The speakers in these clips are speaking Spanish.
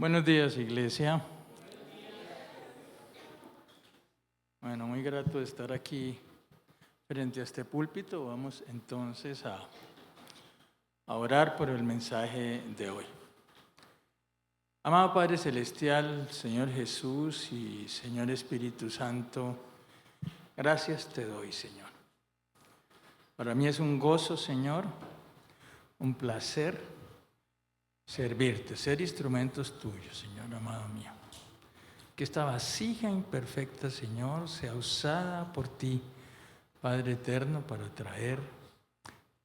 Buenos días, iglesia. Bueno, muy grato de estar aquí frente a este púlpito. Vamos entonces a orar por el mensaje de hoy. Amado Padre Celestial, Señor Jesús y Señor Espíritu Santo, gracias te doy, Señor. Para mí es un gozo, Señor, un placer servirte, ser instrumentos tuyos, Señor amado mío. Que esta vasija imperfecta, Señor, sea usada por ti, Padre eterno, para traer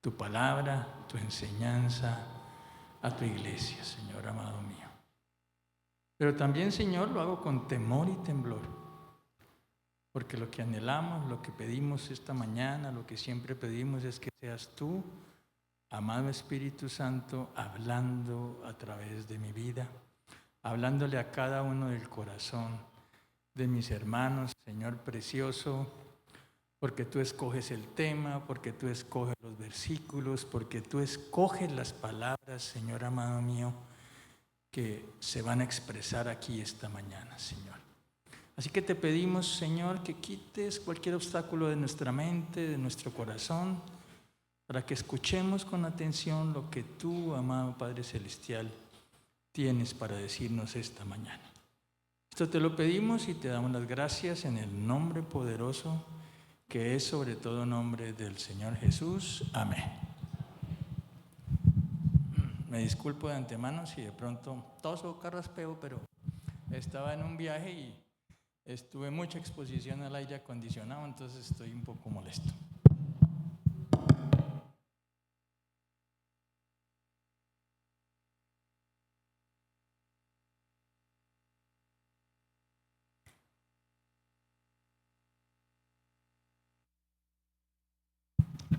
tu palabra, tu enseñanza a tu iglesia, Señor amado mío. Pero también, Señor, lo hago con temor y temblor, porque lo que anhelamos, lo que pedimos esta mañana, lo que siempre pedimos es que seas tú, amado Espíritu Santo, hablando a través de mi vida, hablándole a cada uno del corazón de mis hermanos, Señor precioso, porque tú escoges el tema, porque tú escoges los versículos, porque tú escoges las palabras, Señor amado mío, que se van a expresar aquí esta mañana, Señor. Así que te pedimos, Señor, que quites cualquier obstáculo de nuestra mente, de nuestro corazón, para que escuchemos con atención lo que tú, amado Padre Celestial, tienes para decirnos esta mañana. Esto te lo pedimos y te damos las gracias en el nombre poderoso que es sobre todo nombre del Señor Jesús. Amén. Me disculpo de antemano si de pronto toso carraspeo, pero estaba en un viaje y estuve mucha exposición al aire acondicionado, entonces estoy un poco molesto.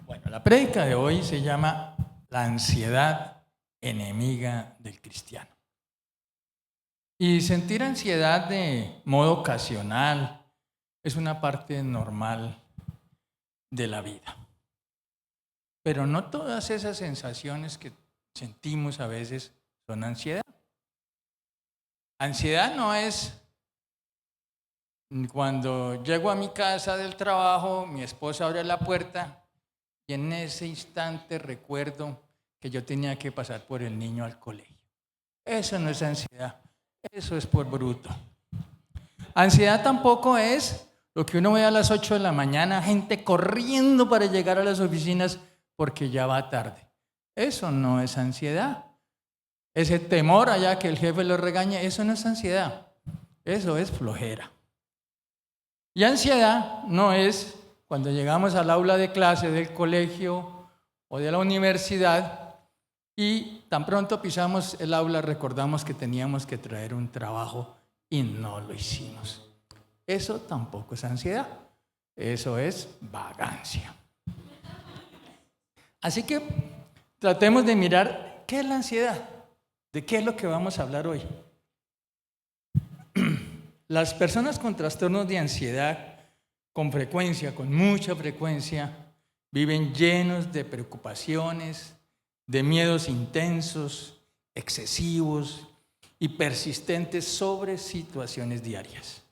Bueno, la prédica de hoy se llama La ansiedad enemiga del cristiano. Y sentir ansiedad de modo ocasional es una parte normal de la vida. Pero no todas esas sensaciones que sentimos a veces son ansiedad. Ansiedad no es cuando llego a mi casa del trabajo, mi esposa abre la puerta y en ese instante recuerdo que yo tenía que pasar por el niño al colegio. Eso no es ansiedad, eso es por bruto. Ansiedad tampoco es lo que uno ve a las 8 de la mañana, gente corriendo para llegar a las oficinas porque ya va tarde. Eso no es ansiedad. Ese temor allá que el jefe lo regañe, eso no es ansiedad, eso es flojera. Y ansiedad no es cuando llegamos al aula de clase del colegio o de la universidad y tan pronto pisamos el aula recordamos que teníamos que traer un trabajo y no lo hicimos. Eso tampoco es ansiedad, eso es vagancia. Así que tratemos de mirar qué es la ansiedad, de qué es lo que vamos a hablar hoy. Las personas con trastornos de ansiedad, con mucha frecuencia, viven llenos de preocupaciones, de miedos intensos, excesivos y persistentes sobre situaciones diarias.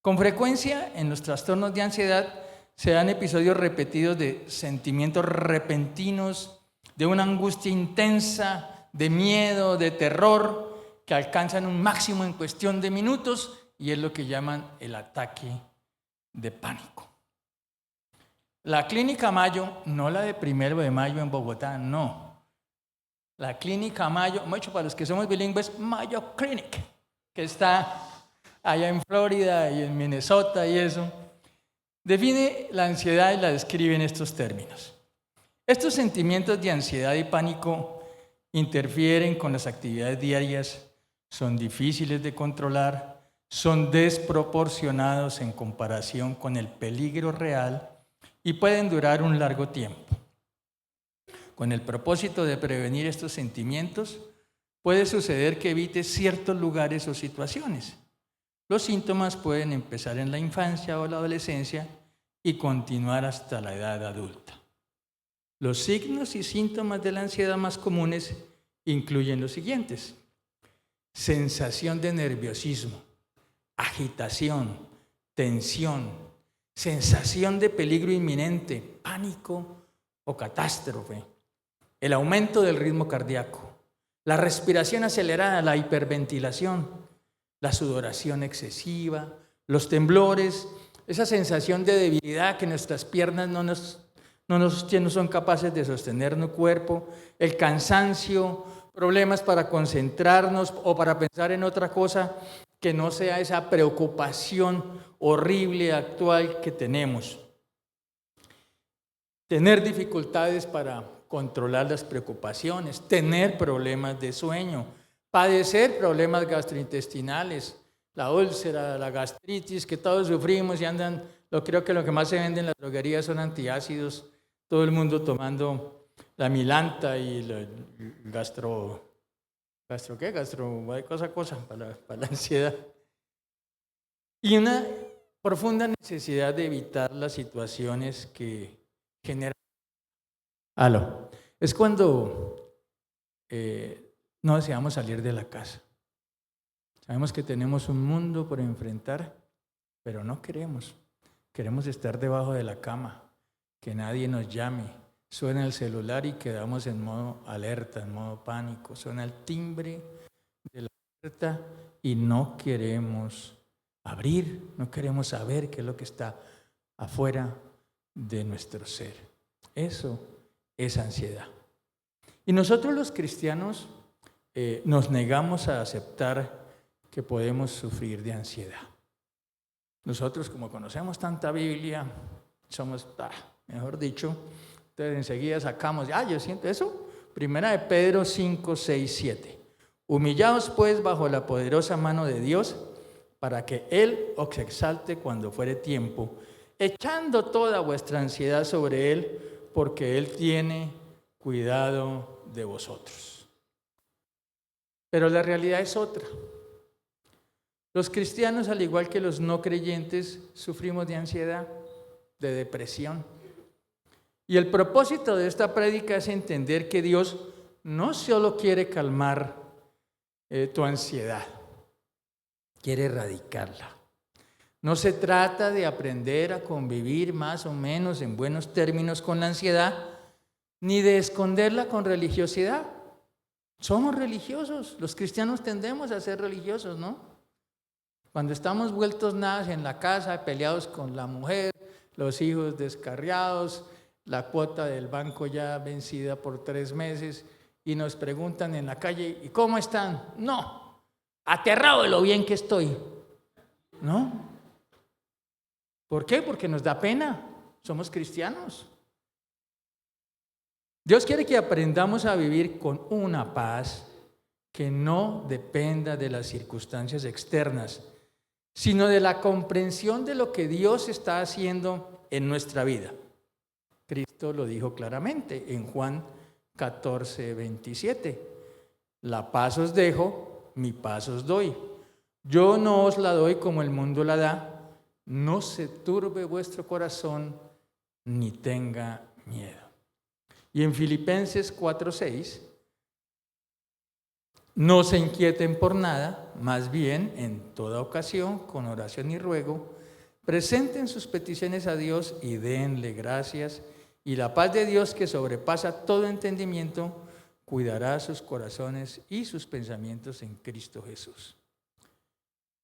Con frecuencia, en los trastornos de ansiedad se dan episodios repetidos de sentimientos repentinos, de una angustia intensa, de miedo, de terror, que alcanzan un máximo en cuestión de minutos y es lo que llaman el ataque de pánico. La Clínica Mayo, no la de 1 de mayo en Bogotá, no. La Clínica Mayo, mucho para los que somos bilingües, Mayo Clinic, que está allá en Florida y en Minnesota y eso, define la ansiedad y la describe en estos términos. Estos sentimientos de ansiedad y pánico interfieren con las actividades diarias, son difíciles de controlar, son desproporcionados en comparación con el peligro real y pueden durar un largo tiempo. Con el propósito de prevenir estos sentimientos, puede suceder que evites ciertos lugares o situaciones. Los síntomas pueden empezar en la infancia o la adolescencia y continuar hasta la edad adulta. Los signos y síntomas de la ansiedad más comunes incluyen los siguientes: sensación de nerviosismo, agitación, tensión, sensación de peligro inminente, pánico o catástrofe, el aumento del ritmo cardíaco, la respiración acelerada, la hiperventilación, la sudoración excesiva, los temblores, esa sensación de debilidad que nuestras piernas no son capaces de sostener nuestro cuerpo, el cansancio, problemas para concentrarnos o para pensar en otra cosa que no sea esa preocupación horrible actual que tenemos. Tener dificultades para controlar las preocupaciones, tener problemas de sueño, padecer problemas gastrointestinales, la úlcera, la gastritis, que todos sufrimos y andan, creo que lo que más se vende en las droguerías son antiácidos, todo el mundo tomando la Milanta y el cosa para la ansiedad. Y una profunda necesidad de evitar las situaciones que generan. Es cuando no deseamos salir de la casa. Sabemos que tenemos un mundo por enfrentar, pero no queremos. Queremos estar debajo de la cama, que nadie nos llame. Suena el celular y quedamos en modo alerta, en modo pánico. Suena el timbre de la puerta y no queremos abrir, no queremos saber qué es lo que está afuera de nuestro ser. Eso es ansiedad. Y nosotros los cristianos nos negamos a aceptar que podemos sufrir de ansiedad. Nosotros, como conocemos tanta Biblia, somos, mejor dicho, entonces enseguida sacamos, yo siento eso. Primera de Pedro 5, 6, 7. Humillaos pues bajo la poderosa mano de Dios, para que Él os exalte cuando fuere tiempo, echando toda vuestra ansiedad sobre Él, porque Él tiene cuidado de vosotros. Pero la realidad es otra. Los cristianos, al igual que los no creyentes, sufrimos de ansiedad, de depresión. Y el propósito de esta prédica es entender que Dios no solo quiere calmar tu ansiedad, quiere erradicarla. No se trata de aprender a convivir más o menos en buenos términos con la ansiedad, ni de esconderla con religiosidad. Somos religiosos, los cristianos tendemos a ser religiosos, ¿no? Cuando estamos vueltos nada en la casa, peleados con la mujer, los hijos descarriados, la cuota del banco ya vencida por 3 meses, y nos preguntan en la calle, ¿y cómo están? No, aterrado de lo bien que estoy. ¿No? ¿Por qué? Porque nos da pena, somos cristianos. Dios quiere que aprendamos a vivir con una paz que no dependa de las circunstancias externas, sino de la comprensión de lo que Dios está haciendo en nuestra vida. Cristo lo dijo claramente en Juan 14, 27. La paz os dejo, mi paz os doy. Yo no os la doy como el mundo la da. No se turbe vuestro corazón, ni tenga miedo. Y en Filipenses 4:6, no se inquieten por nada, más bien en toda ocasión, con oración y ruego, presenten sus peticiones a Dios y denle gracias, y la paz de Dios, que sobrepasa todo entendimiento, cuidará sus corazones y sus pensamientos en Cristo Jesús.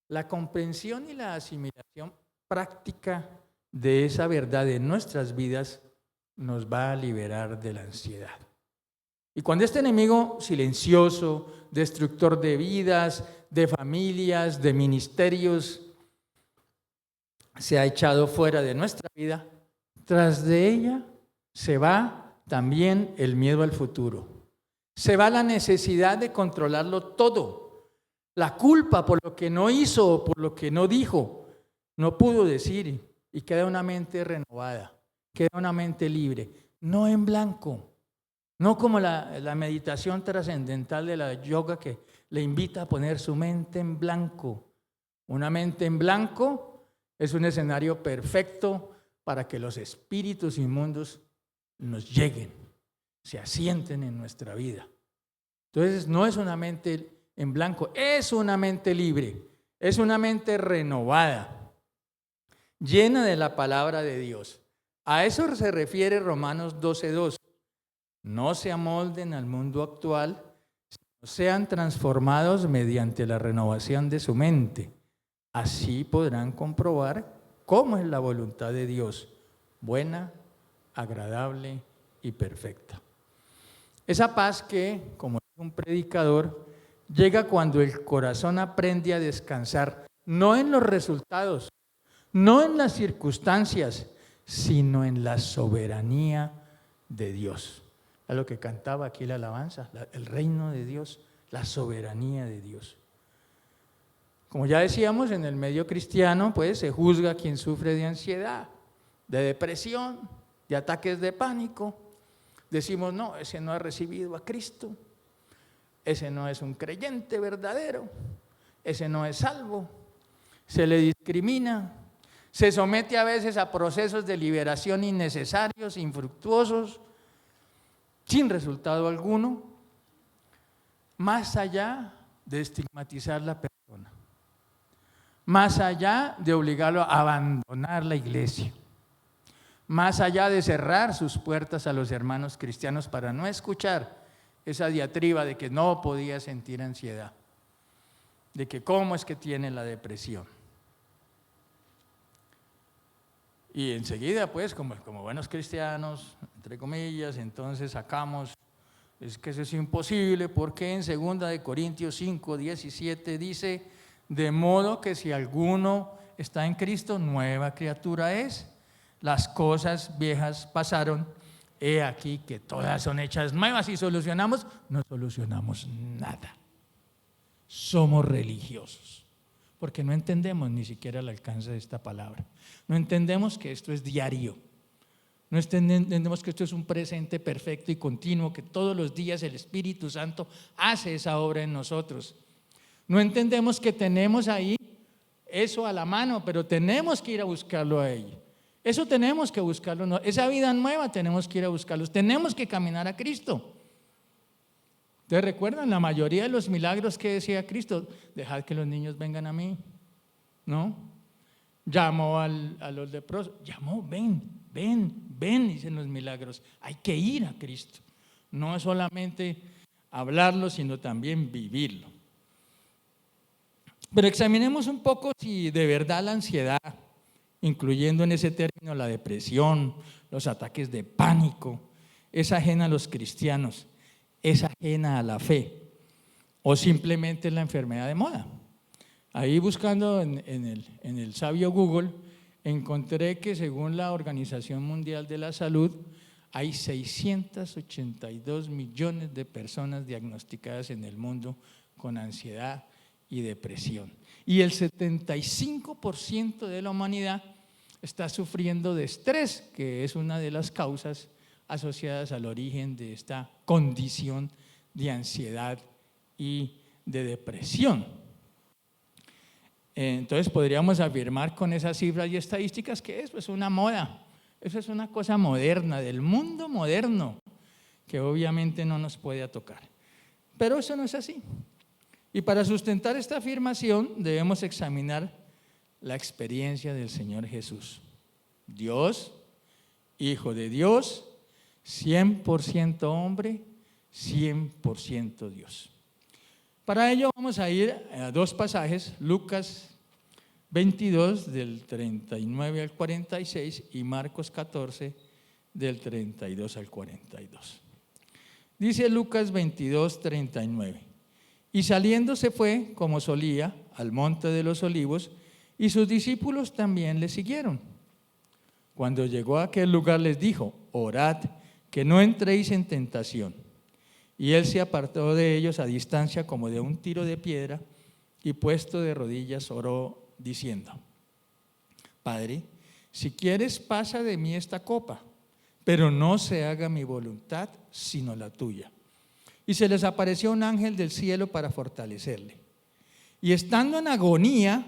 La comprensión y la asimilación práctica de esa verdad en nuestras vidas nos va a liberar de la ansiedad. Y cuando este enemigo silencioso, destructor de vidas, de familias, de ministerios, se ha echado fuera de nuestra vida, tras de ella se va también el miedo al futuro. Se va la necesidad de controlarlo todo. La culpa por lo que no hizo o por lo que no dijo, no pudo decir, y queda una mente renovada, queda una mente libre, no en blanco. No como la meditación trascendental de la yoga que le invita a poner su mente en blanco. Una mente en blanco es un escenario perfecto para que los espíritus inmundos nos lleguen, se asienten en nuestra vida. Entonces no es una mente en blanco. Es una mente libre, es una mente renovada, llena de la palabra de Dios. A eso se refiere Romanos 12:2. No se amolden al mundo actual, sino sean transformados mediante la renovación de su mente. Así podrán comprobar cómo es la voluntad de Dios, buena, agradable y perfecta. Esa paz que, como dice un predicador, llega cuando el corazón aprende a descansar, no en los resultados, no en las circunstancias, sino en la soberanía de Dios. Es lo que cantaba aquí la alabanza, el reino de Dios, la soberanía de Dios. Como ya decíamos, en el medio cristiano, pues se juzga a quien sufre de ansiedad, de depresión, de ataques de pánico. Decimos, no, ese no ha recibido a Cristo, ese no es un creyente verdadero, ese no es salvo, se le discrimina, se somete a veces a procesos de liberación innecesarios, infructuosos, sin resultado alguno, más allá de estigmatizar la persona, más allá de obligarlo a abandonar la iglesia, más allá de cerrar sus puertas a los hermanos cristianos para no escuchar esa diatriba de que no podía sentir ansiedad, de que cómo es que tiene la depresión. Y enseguida, pues, como buenos cristianos, entre comillas, entonces sacamos, es que eso es imposible, porque en 2 Corintios 5:17 dice, de modo que si alguno está en Cristo, nueva criatura es, las cosas viejas pasaron, he aquí que todas son hechas nuevas. Y solucionamos, no solucionamos nada. Somos religiosos, porque no entendemos ni siquiera el alcance de esta palabra. No entendemos que esto es diario. No entendemos que esto es un presente perfecto y continuo, que todos los días el Espíritu Santo hace esa obra en nosotros. No entendemos que tenemos ahí eso a la mano, pero tenemos que ir a buscarlo a Él. Eso tenemos que buscarlo. Esa vida nueva tenemos que ir a buscarlos. Tenemos que caminar a Cristo. ¿Ustedes recuerdan la mayoría de los milagros que decía Cristo? Dejad que los niños vengan a mí. ¿No? Llamó a los leprosos. Llamó, ven, dicen los milagros. Hay que ir a Cristo. No es solamente hablarlo, sino también vivirlo. Pero examinemos un poco si de verdad la ansiedad, incluyendo en ese término la depresión, los ataques de pánico, es ajena a los cristianos, es ajena a la fe, o simplemente es la enfermedad de moda. Ahí buscando en el sabio Google, encontré que según la Organización Mundial de la Salud, hay 682 millones de personas diagnosticadas en el mundo con ansiedad y depresión. Y el 75% de la humanidad está sufriendo de estrés, que es una de las causas asociadas al origen de esta condición de ansiedad y de depresión. Entonces podríamos afirmar con esas cifras y estadísticas que eso es una moda, eso es una cosa moderna, del mundo moderno, que obviamente no nos puede tocar. Pero eso no es así. Y para sustentar esta afirmación debemos examinar la experiencia del Señor Jesús. Dios, Hijo de Dios, 100% hombre, 100% Dios. Para ello vamos a ir a dos pasajes, Lucas 22 del 39 al 46 y Marcos 14 del 32 al 42. Dice Lucas 22, 39. Y saliendo se fue, como solía, al monte de los olivos, y sus discípulos también le siguieron. Cuando llegó a aquel lugar les dijo, orad, que no entréis en tentación. Y él se apartó de ellos a distancia como de un tiro de piedra, y puesto de rodillas oró, diciendo, Padre, si quieres pasa de mí esta copa, pero no se haga mi voluntad, sino la tuya. Y se les apareció un ángel del cielo para fortalecerle. Y estando en agonía,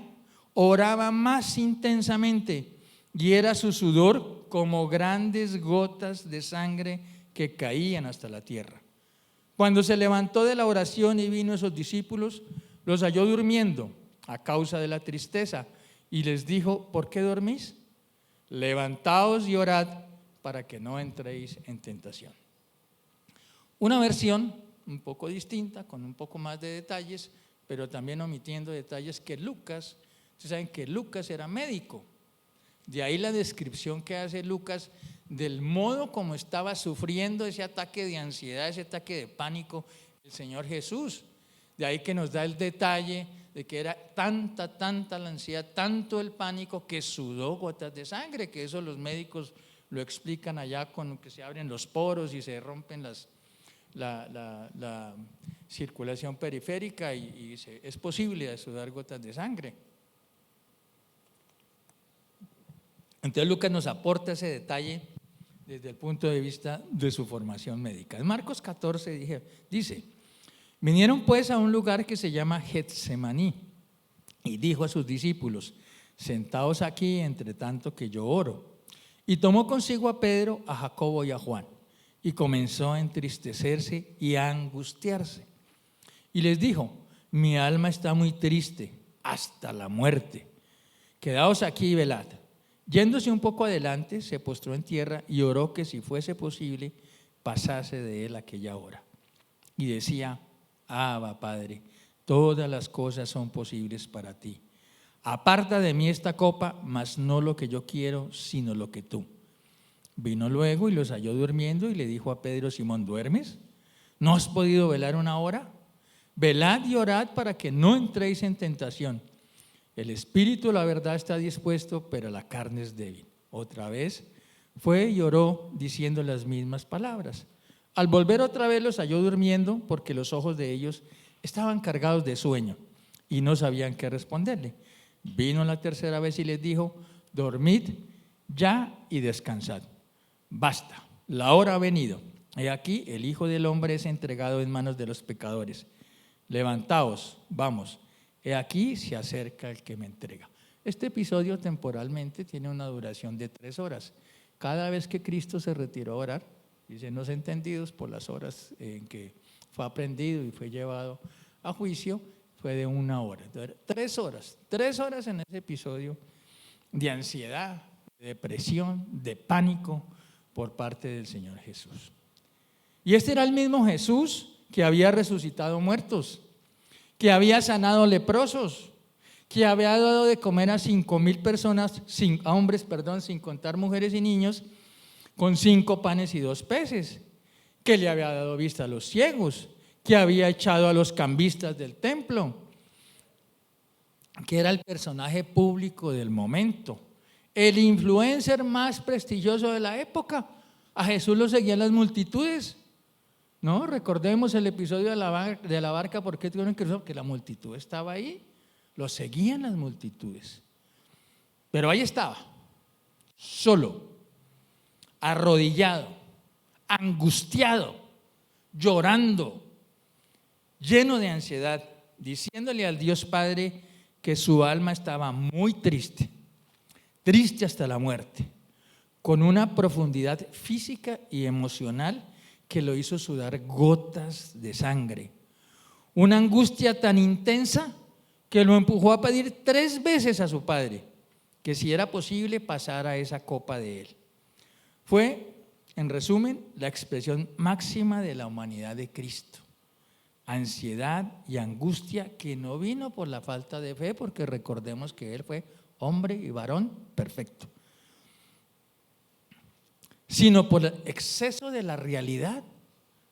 oraba más intensamente, y era su sudor como grandes gotas de sangre que caían hasta la tierra. Cuando se levantó de la oración y vino a sus discípulos, los halló durmiendo a causa de la tristeza y les dijo: ¿por qué dormís? Levantaos y orad para que no entréis en tentación. Una versión un poco distinta, con un poco más de detalles, pero también omitiendo detalles que Lucas, ustedes saben que Lucas era médico, de ahí la descripción que hace Lucas del modo como estaba sufriendo ese ataque de ansiedad, ese ataque de pánico el Señor Jesús. De ahí que nos da el detalle de que era tanta la ansiedad, tanto el pánico, que sudó gotas de sangre, que eso los médicos lo explican allá, con que se abren los poros y se rompen la circulación periférica y es posible sudar gotas de sangre. Entonces Lucas nos aporta ese detalle desde el punto de vista de su formación médica. En Marcos 14 dice: vinieron pues a un lugar que se llama Getsemaní y dijo a sus discípulos: sentaos aquí entre tanto que yo oro. Y tomó consigo a Pedro, a Jacobo y a Juan y comenzó a entristecerse y a angustiarse. Y les dijo: mi alma está muy triste hasta la muerte. Quedaos aquí y velad. Yéndose un poco adelante, se postró en tierra y oró que si fuese posible pasase de él aquella hora. Y decía: Abba, Padre, todas las cosas son posibles para ti. Aparta de mí esta copa, mas no lo que yo quiero, sino lo que tú. Vino luego y los halló durmiendo y le dijo a Pedro: Simón, ¿duermes? ¿No has podido velar una hora? Velad y orad para que no entréis en tentación. El espíritu, la verdad, está dispuesto, pero la carne es débil. Otra vez fue y oró diciendo las mismas palabras. Al volver otra vez los halló durmiendo, porque los ojos de ellos estaban cargados de sueño y no sabían qué responderle. Vino la tercera vez y les dijo: dormid ya y descansad. Basta, la hora ha venido. He aquí, el Hijo del Hombre es entregado en manos de los pecadores. Levantaos, vamos. He aquí se acerca el que me entrega. Este episodio temporalmente tiene una duración de 3 horas. Cada vez que Cristo se retiró a orar, dicen los entendidos, por las horas en que fue aprendido y fue llevado a juicio, fue de 1 hora. Entonces, 3 horas en ese episodio de ansiedad, de depresión, de pánico por parte del Señor Jesús. Y este era el mismo Jesús que había resucitado muertos, que había sanado leprosos, que había dado de comer a 5,000 personas, a hombres, sin contar mujeres y niños, con 5 panes y 2 peces, que le había dado vista a los ciegos, que había echado a los cambistas del templo, que era el personaje público del momento, el influencer más prestigioso de la época. A Jesús lo seguían las multitudes. No, recordemos el episodio de la barca, porque tuvieron que la multitud estaba ahí, lo seguían las multitudes. Pero ahí estaba, solo, arrodillado, angustiado, llorando, lleno de ansiedad, diciéndole al Dios Padre que su alma estaba muy triste, triste hasta la muerte, con una profundidad física y emocional que lo hizo sudar gotas de sangre. Una angustia tan intensa que lo empujó a pedir 3 veces a su padre que si era posible pasara esa copa de él. Fue, en resumen, la expresión máxima de la humanidad de Cristo. Ansiedad y angustia que no vino por la falta de fe, porque recordemos que él fue hombre y varón perfecto, sino por el exceso de la realidad,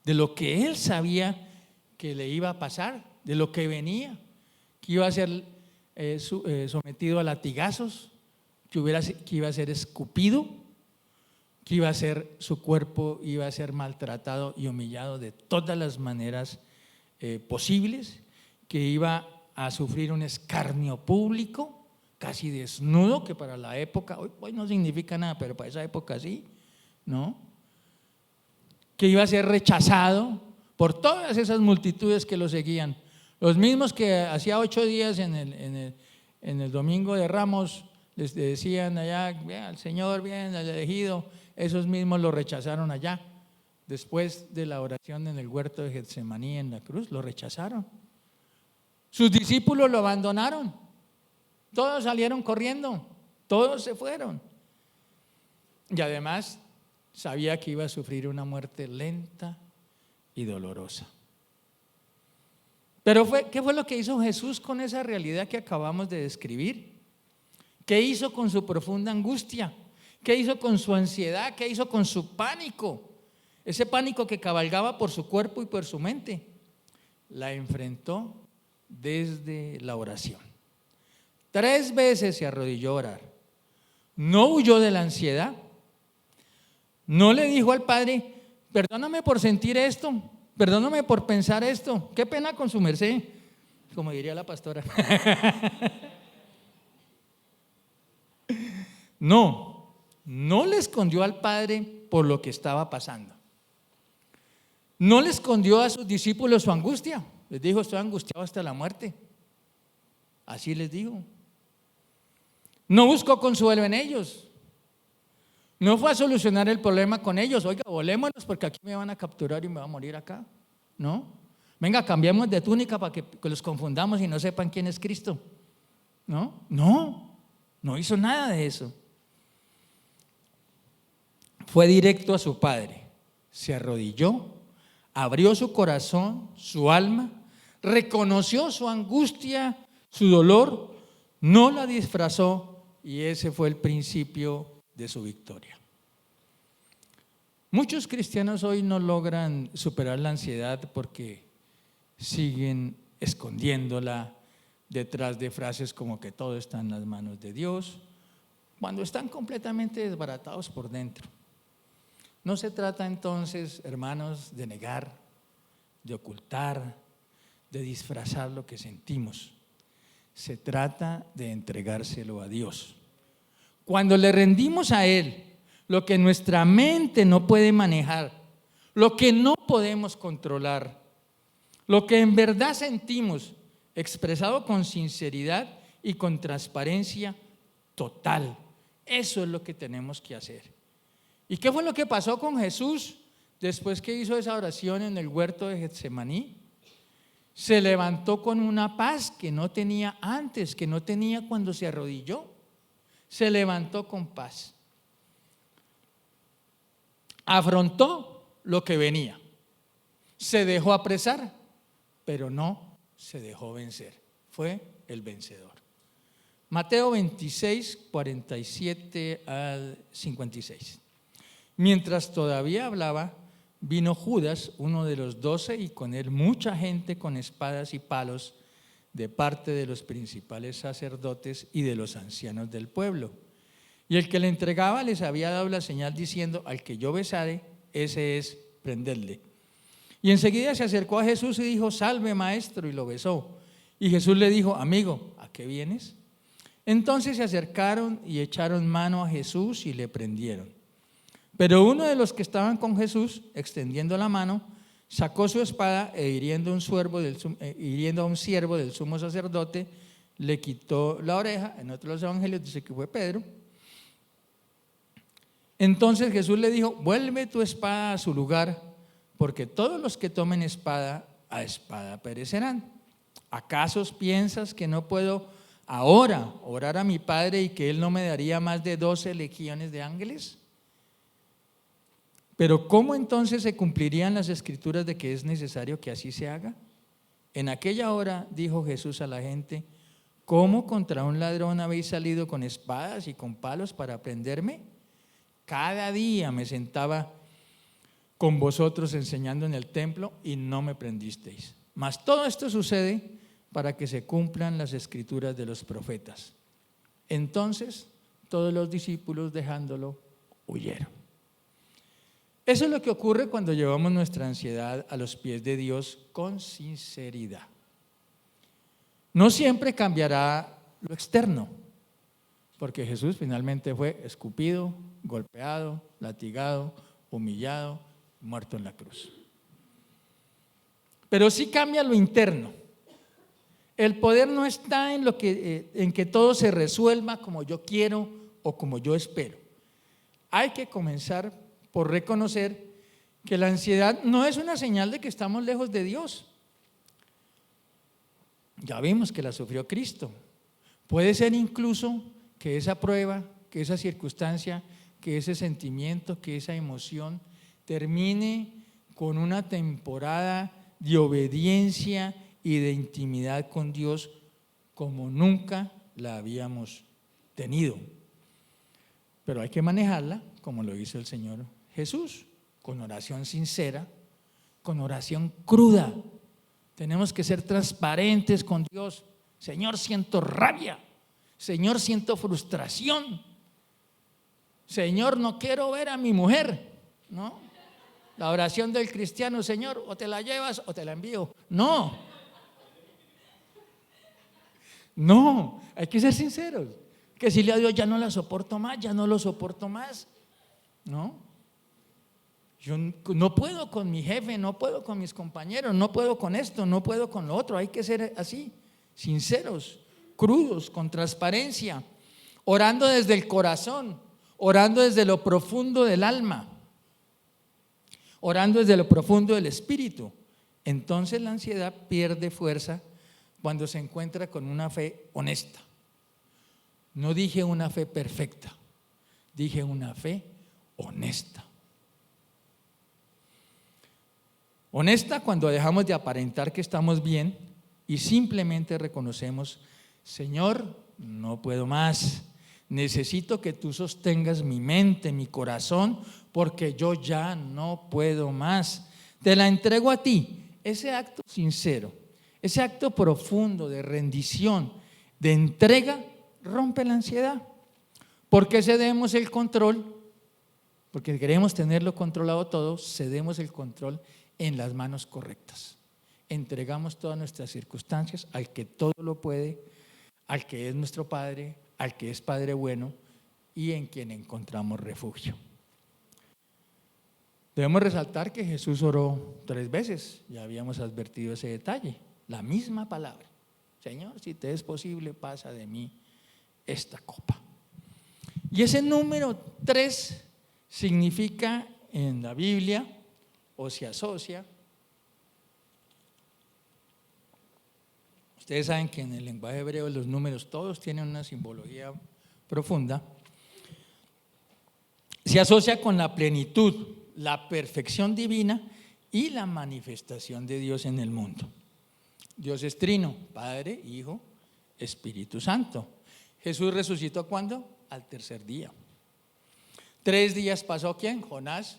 de lo que él sabía que le iba a pasar, de lo que venía, que iba a ser sometido a latigazos, que iba a ser escupido, que su cuerpo iba a ser maltratado y humillado de todas las maneras posibles, que iba a sufrir un escarnio público, casi desnudo, que para la época, hoy no significa nada, pero para esa época sí, ¿no? Que iba a ser rechazado por todas esas multitudes que lo seguían. Los mismos que hacía 8 días en el Domingo de Ramos les decían allá: bien, al Señor, bien, al elegido, esos mismos lo rechazaron allá, después de la oración en el huerto de Getsemaní en la cruz, lo rechazaron. Sus discípulos lo abandonaron. Todos salieron corriendo, todos se fueron. Y además sabía que iba a sufrir una muerte lenta y dolorosa. Pero ¿qué fue lo que hizo Jesús con esa realidad que acabamos de describir? ¿Qué hizo con su profunda angustia? ¿Qué hizo con su ansiedad? ¿Qué hizo con su pánico? Ese pánico que cabalgaba por su cuerpo y por su mente. La enfrentó desde la oración. 3 veces se arrodilló a orar. No huyó de la ansiedad. No le dijo al Padre: perdóname por sentir esto, perdóname por pensar esto, qué pena con su merced, como diría la pastora. No le escondió al Padre por lo que estaba pasando. No le escondió a sus discípulos su angustia. Les dijo: estoy angustiado hasta la muerte. Así les dijo. No buscó consuelo en ellos. No fue a solucionar el problema con ellos. Oiga, volémonos porque aquí me van a capturar y me va a morir acá. No. Venga, cambiemos de túnica para que los confundamos y no sepan quién es Cristo. No hizo nada de eso. Fue directo a su Padre. Se arrodilló, abrió su corazón, su alma, reconoció su angustia, su dolor, no la disfrazó, y ese fue el principio de su victoria. Muchos cristianos hoy no logran superar la ansiedad porque siguen escondiéndola detrás de frases como que todo está en las manos de Dios, cuando están completamente desbaratados por dentro. No se trata entonces, hermanos, de negar, de ocultar, de disfrazar lo que sentimos. Se trata de entregárselo a Dios. Cuando le rendimos a Él lo que nuestra mente no puede manejar, lo que no podemos controlar, lo que en verdad sentimos, expresado con sinceridad y con transparencia total, eso es lo que tenemos que hacer. ¿Y qué fue lo que pasó con Jesús después que hizo esa oración en el huerto de Getsemaní? Se levantó con una paz que no tenía antes, que no tenía cuando se arrodilló. Se levantó con paz. Afrontó lo que venía. Se dejó apresar, pero no se dejó vencer. Fue el vencedor. Mateo 26, 47 al 56. Mientras todavía hablaba, vino Judas, uno de los 12, y con él mucha gente con espadas y palos de parte de los principales sacerdotes y de los ancianos del pueblo. Y el que le entregaba les había dado la señal diciendo: al que yo besare, ese es, prendedle. Y enseguida se acercó a Jesús y dijo: salve, maestro, y lo besó. Y Jesús le dijo: amigo, ¿a qué vienes? Entonces se acercaron y echaron mano a Jesús y le prendieron. Pero uno de los que estaban con Jesús, extendiendo la mano, sacó su espada e hiriendo a un siervo del sumo sacerdote, le quitó la oreja. En otros evangelios dice que fue Pedro. Entonces Jesús le dijo: vuelve tu espada a su lugar, porque todos los que tomen espada, a espada perecerán. ¿Acaso piensas que no puedo ahora orar a mi Padre y que Él no me daría más de 12 legiones de ángeles? Pero ¿cómo entonces se cumplirían las escrituras de que es necesario que así se haga? En aquella hora dijo Jesús a la gente: ¿cómo contra un ladrón habéis salido con espadas y con palos para prenderme? Cada día me sentaba con vosotros enseñando en el templo y no me prendisteis. Mas todo esto sucede para que se cumplan las escrituras de los profetas. Entonces todos los discípulos, dejándolo, huyeron. Eso es lo que ocurre cuando llevamos nuestra ansiedad a los pies de Dios con sinceridad. No siempre cambiará lo externo, porque Jesús finalmente fue escupido, golpeado, latigado, humillado, muerto en la cruz. Pero sí cambia lo interno. El poder no está en que todo se resuelva como yo quiero o como yo espero. Hay que comenzar por reconocer que la ansiedad no es una señal de que estamos lejos de Dios. Ya vimos que la sufrió Cristo. Puede ser incluso que esa prueba, que esa circunstancia, que ese sentimiento, que esa emoción termine con una temporada de obediencia y de intimidad con Dios como nunca la habíamos tenido. Pero hay que manejarla como lo hizo el Señor Jesús, con oración sincera, con oración cruda. Tenemos que ser transparentes con Dios. Señor, siento rabia. Señor, siento frustración. Señor, no quiero ver a mi mujer, ¿no? La oración del cristiano, Señor, o te la llevas o te la envío. No, hay que ser sinceros. Que decirle a Dios, ya no la soporto más, ya no lo soporto más, ¿no? Yo no puedo con mi jefe, no puedo con mis compañeros, no puedo con esto, no puedo con lo otro. Hay que ser así, sinceros, crudos, con transparencia, orando desde el corazón, orando desde lo profundo del alma, orando desde lo profundo del espíritu. Entonces la ansiedad pierde fuerza cuando se encuentra con una fe honesta. No dije una fe perfecta, dije una fe honesta. Honesta cuando dejamos de aparentar que estamos bien y simplemente reconocemos, Señor, no puedo más. Necesito que tú sostengas mi mente, mi corazón, porque yo ya no puedo más. Te la entrego a ti. Ese acto sincero, ese acto profundo de rendición, de entrega, rompe la ansiedad. ¿Por qué cedemos el control? Porque queremos tenerlo controlado todo, cedemos el control en las manos correctas. Entregamos todas nuestras circunstancias al que todo lo puede, al que es nuestro Padre, al que es Padre bueno y en quien encontramos refugio. Debemos resaltar que Jesús oró 3 veces, ya habíamos advertido ese detalle, la misma palabra: Señor, si te es posible, pasa de mí esta copa. Y ese número 3 significa en la Biblia, o se asocia, ustedes saben que en el lenguaje hebreo los números todos tienen una simbología profunda, se asocia con la plenitud, la perfección divina y la manifestación de Dios en el mundo. Dios es trino, Padre, Hijo, Espíritu Santo. Jesús resucitó ¿cuándo? Al 3er día. 3 días pasó ¿quién? Jonás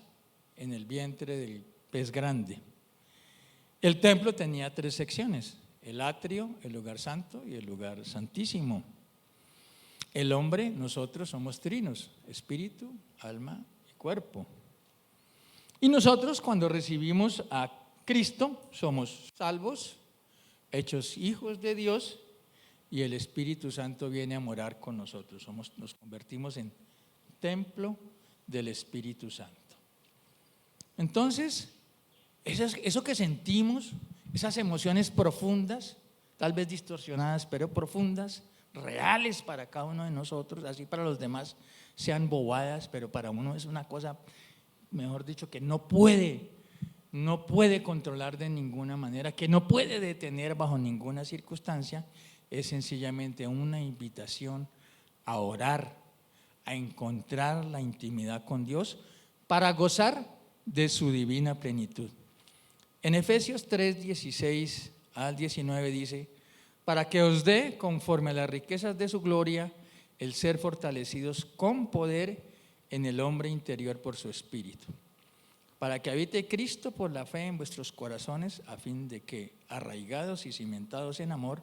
en el vientre del pez grande. El templo tenía 3 secciones: el atrio, el lugar santo y el lugar santísimo. El hombre, nosotros somos trinos: espíritu, alma y cuerpo. Y nosotros, cuando recibimos a Cristo, somos salvos, hechos hijos de Dios, y el Espíritu Santo viene a morar con nosotros. Nos convertimos en templo del Espíritu Santo. Entonces, eso que sentimos, esas emociones profundas, tal vez distorsionadas, pero profundas, reales para cada uno de nosotros, así para los demás sean bobadas, pero para uno es una cosa, mejor dicho, que no puede controlar de ninguna manera, que no puede detener bajo ninguna circunstancia. Es sencillamente una invitación a orar, a encontrar la intimidad con Dios para gozar de su divina plenitud. En Efesios 3, 16 al 19 dice: para que os dé, conforme a las riquezas de su gloria, el ser fortalecidos con poder en el hombre interior por su Espíritu, para que habite Cristo por la fe en vuestros corazones, a fin de que, arraigados y cimentados en amor,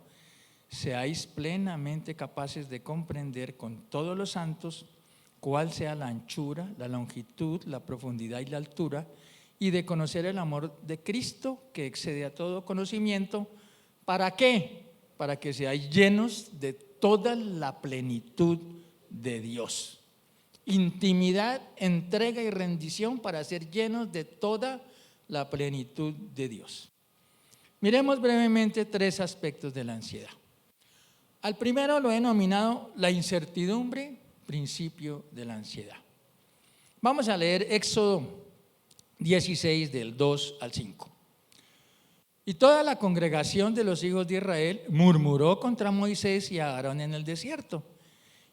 seáis plenamente capaces de comprender con todos los santos cuál sea la anchura, la longitud, la profundidad y la altura, y de conocer el amor de Cristo que excede a todo conocimiento. ¿Para qué? Para que seáis llenos de toda la plenitud de Dios. Intimidad, entrega y rendición para ser llenos de toda la plenitud de Dios. Miremos brevemente 3 aspectos de la ansiedad. Al primero lo he denominado la incertidumbre, principio de la ansiedad. Vamos a leer Éxodo 16 del 2 al 5. Y toda la congregación de los hijos de Israel murmuró contra Moisés y Aarón en el desierto.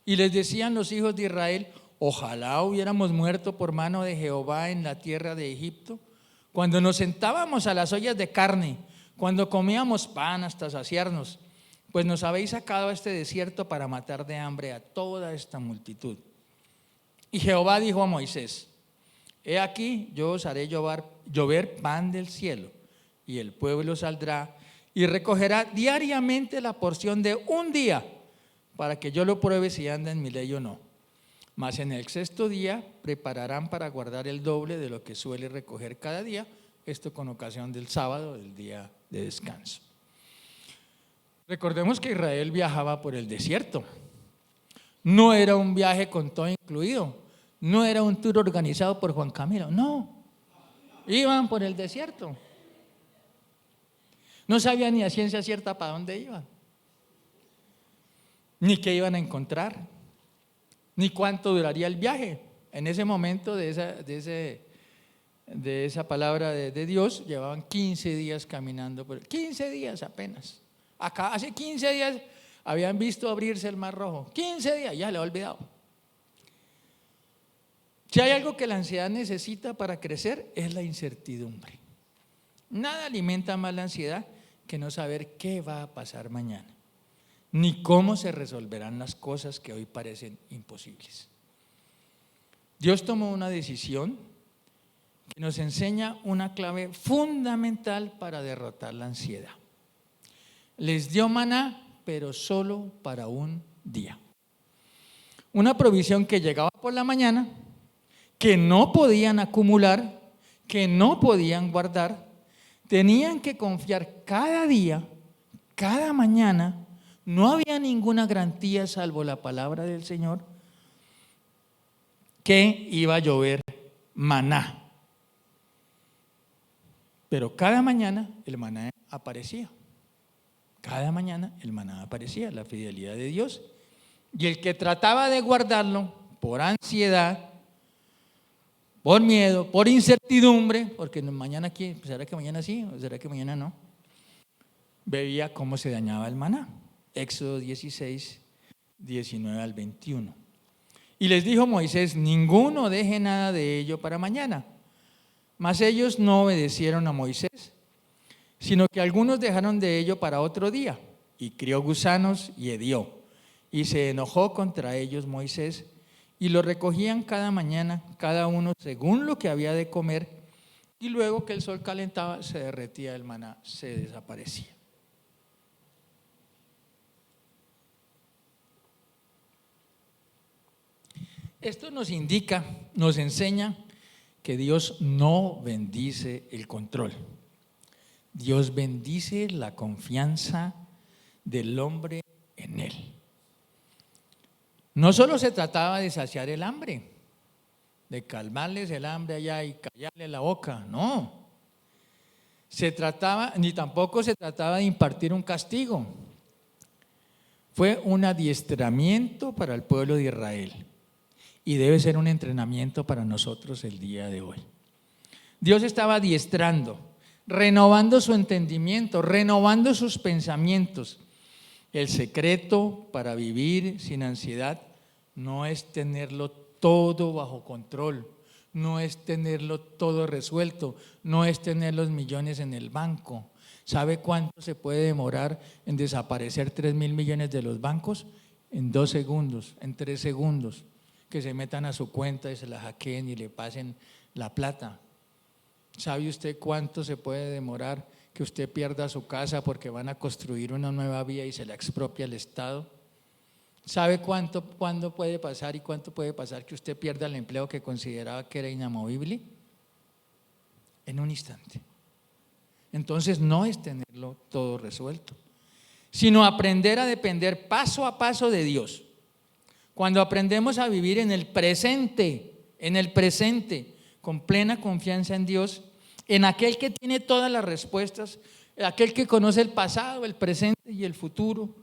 Y les decían los hijos de Israel: ojalá hubiéramos muerto por mano de Jehová en la tierra de Egipto, cuando nos sentábamos a las ollas de carne, cuando comíamos pan hasta saciarnos, pues nos habéis sacado a este desierto para matar de hambre a toda esta multitud. Y Jehová dijo a Moisés: he aquí, yo os haré llover pan del cielo, y el pueblo saldrá y recogerá diariamente la porción de un día, para que yo lo pruebe si anda en mi ley o no. Mas en el sexto día prepararán para guardar el doble de lo que suele recoger cada día, esto con ocasión del sábado, el día de descanso. Recordemos que Israel viajaba por el desierto. No era un viaje con todo incluido, no era un tour organizado por Juan Camilo, no. Iban por el desierto. No sabían ni a ciencia cierta para dónde iban, ni qué iban a encontrar, ni cuánto duraría el viaje. En ese momento de esa palabra de Dios, llevaban 15 días caminando, 15 días apenas. Acá hace 15 días habían visto abrirse el Mar Rojo, 15 días, ya le he olvidado. Si hay algo que la ansiedad necesita para crecer, es la incertidumbre. Nada alimenta más la ansiedad que no saber qué va a pasar mañana, ni cómo se resolverán las cosas que hoy parecen imposibles. Dios tomó una decisión que nos enseña una clave fundamental para derrotar la ansiedad. Les dio maná, pero solo para un día. Una provisión que llegaba por la mañana, que no podían acumular, que no podían guardar. Tenían que confiar cada día, cada mañana. No había ninguna garantía salvo la palabra del Señor que iba a llover maná. Pero cada mañana el maná aparecía. Cada mañana el maná aparecía, la fidelidad de Dios. Y el que trataba de guardarlo por ansiedad, por miedo, por incertidumbre, porque mañana aquí, ¿será que mañana sí o será que mañana no? Veía cómo se dañaba el maná. Éxodo 16, 19 al 21. Y les dijo Moisés: ninguno deje nada de ello para mañana. Mas ellos no obedecieron a Moisés, sino que algunos dejaron de ello para otro día, y crió gusanos y hedió. Y se enojó contra ellos Moisés, y lo recogían cada mañana, cada uno según lo que había de comer, y luego que el sol calentaba, se derretía el maná, se desaparecía. Esto nos indica, nos enseña que Dios no bendice el control. Dios bendice la confianza del hombre en Él. No solo se trataba de saciar el hambre, de calmarles el hambre allá y callarle la boca, no. Ni tampoco se trataba de impartir un castigo. Fue un adiestramiento para el pueblo de Israel y debe ser un entrenamiento para nosotros el día de hoy. Dios estaba adiestrando, renovando su entendimiento, renovando sus pensamientos. El secreto para vivir sin ansiedad no es tenerlo todo bajo control, no es tenerlo todo resuelto, no es tener los millones en el banco. ¿Sabe cuánto se puede demorar en desaparecer 3.000 millones de los bancos? En 2 segundos, en 3 segundos, que se metan a su cuenta y se la hackeen y le pasen la plata. ¿Sabe usted cuánto se puede demorar que usted pierda su casa porque van a construir una nueva vía y se la expropia el Estado? ¿Sabe cuándo puede pasar y cuánto puede pasar que usted pierda el empleo que consideraba que era inamovible? En un instante. Entonces no es tenerlo todo resuelto, sino aprender a depender paso a paso de Dios. Cuando aprendemos a vivir en el presente, con plena confianza en Dios, en aquel que tiene todas las respuestas, aquel que conoce el pasado, el presente y el futuro,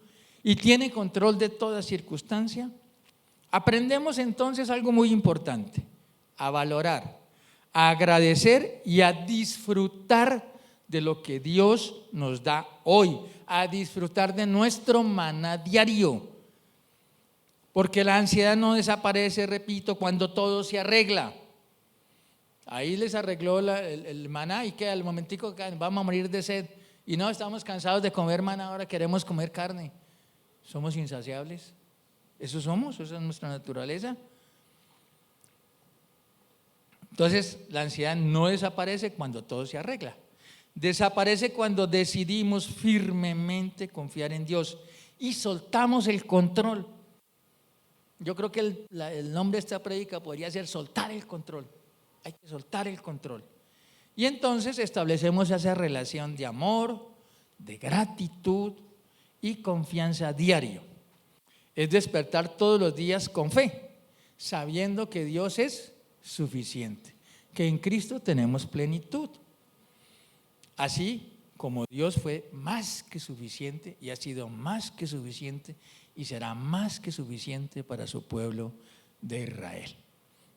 y tiene control de toda circunstancia, aprendemos entonces algo muy importante: a valorar, a agradecer y a disfrutar de lo que Dios nos da hoy, a disfrutar de nuestro maná diario. Porque la ansiedad no desaparece, repito, cuando todo se arregla. Ahí les arregló el maná y que al momentico vamos a morir de sed. Y no, estamos cansados de comer maná, ahora queremos comer carne. Somos insaciables. Eso somos, esa es nuestra naturaleza. Entonces, la ansiedad no desaparece cuando todo se arregla. Desaparece cuando decidimos firmemente confiar en Dios y soltamos el control. Yo creo que el nombre de esta prédica podría ser soltar el control. Hay que soltar el control. Y entonces establecemos esa relación de amor, de gratitud y confianza diario. Es despertar todos los días con fe, sabiendo que Dios es suficiente, que en Cristo tenemos plenitud. Así como Dios fue más que suficiente y ha sido más que suficiente y será más que suficiente para su pueblo de Israel.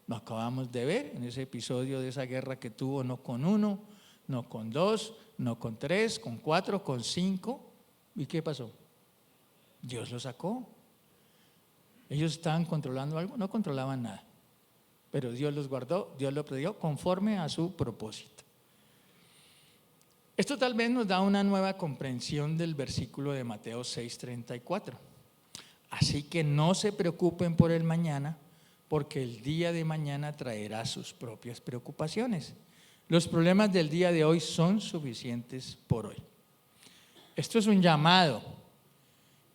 Lo acabamos de ver en ese episodio de esa guerra que tuvo, no con uno, no con dos, no con tres, con cuatro, con cinco. ¿Y qué pasó? Dios lo sacó. Ellos estaban controlando algo, no controlaban nada, pero Dios los guardó, Dios los protegió conforme a su propósito. Esto tal vez nos da una nueva comprensión del versículo de Mateo 6:34. Así que no se preocupen por el mañana, porque el día de mañana traerá sus propias preocupaciones. Los problemas del día de hoy son suficientes por hoy. Esto es un llamado,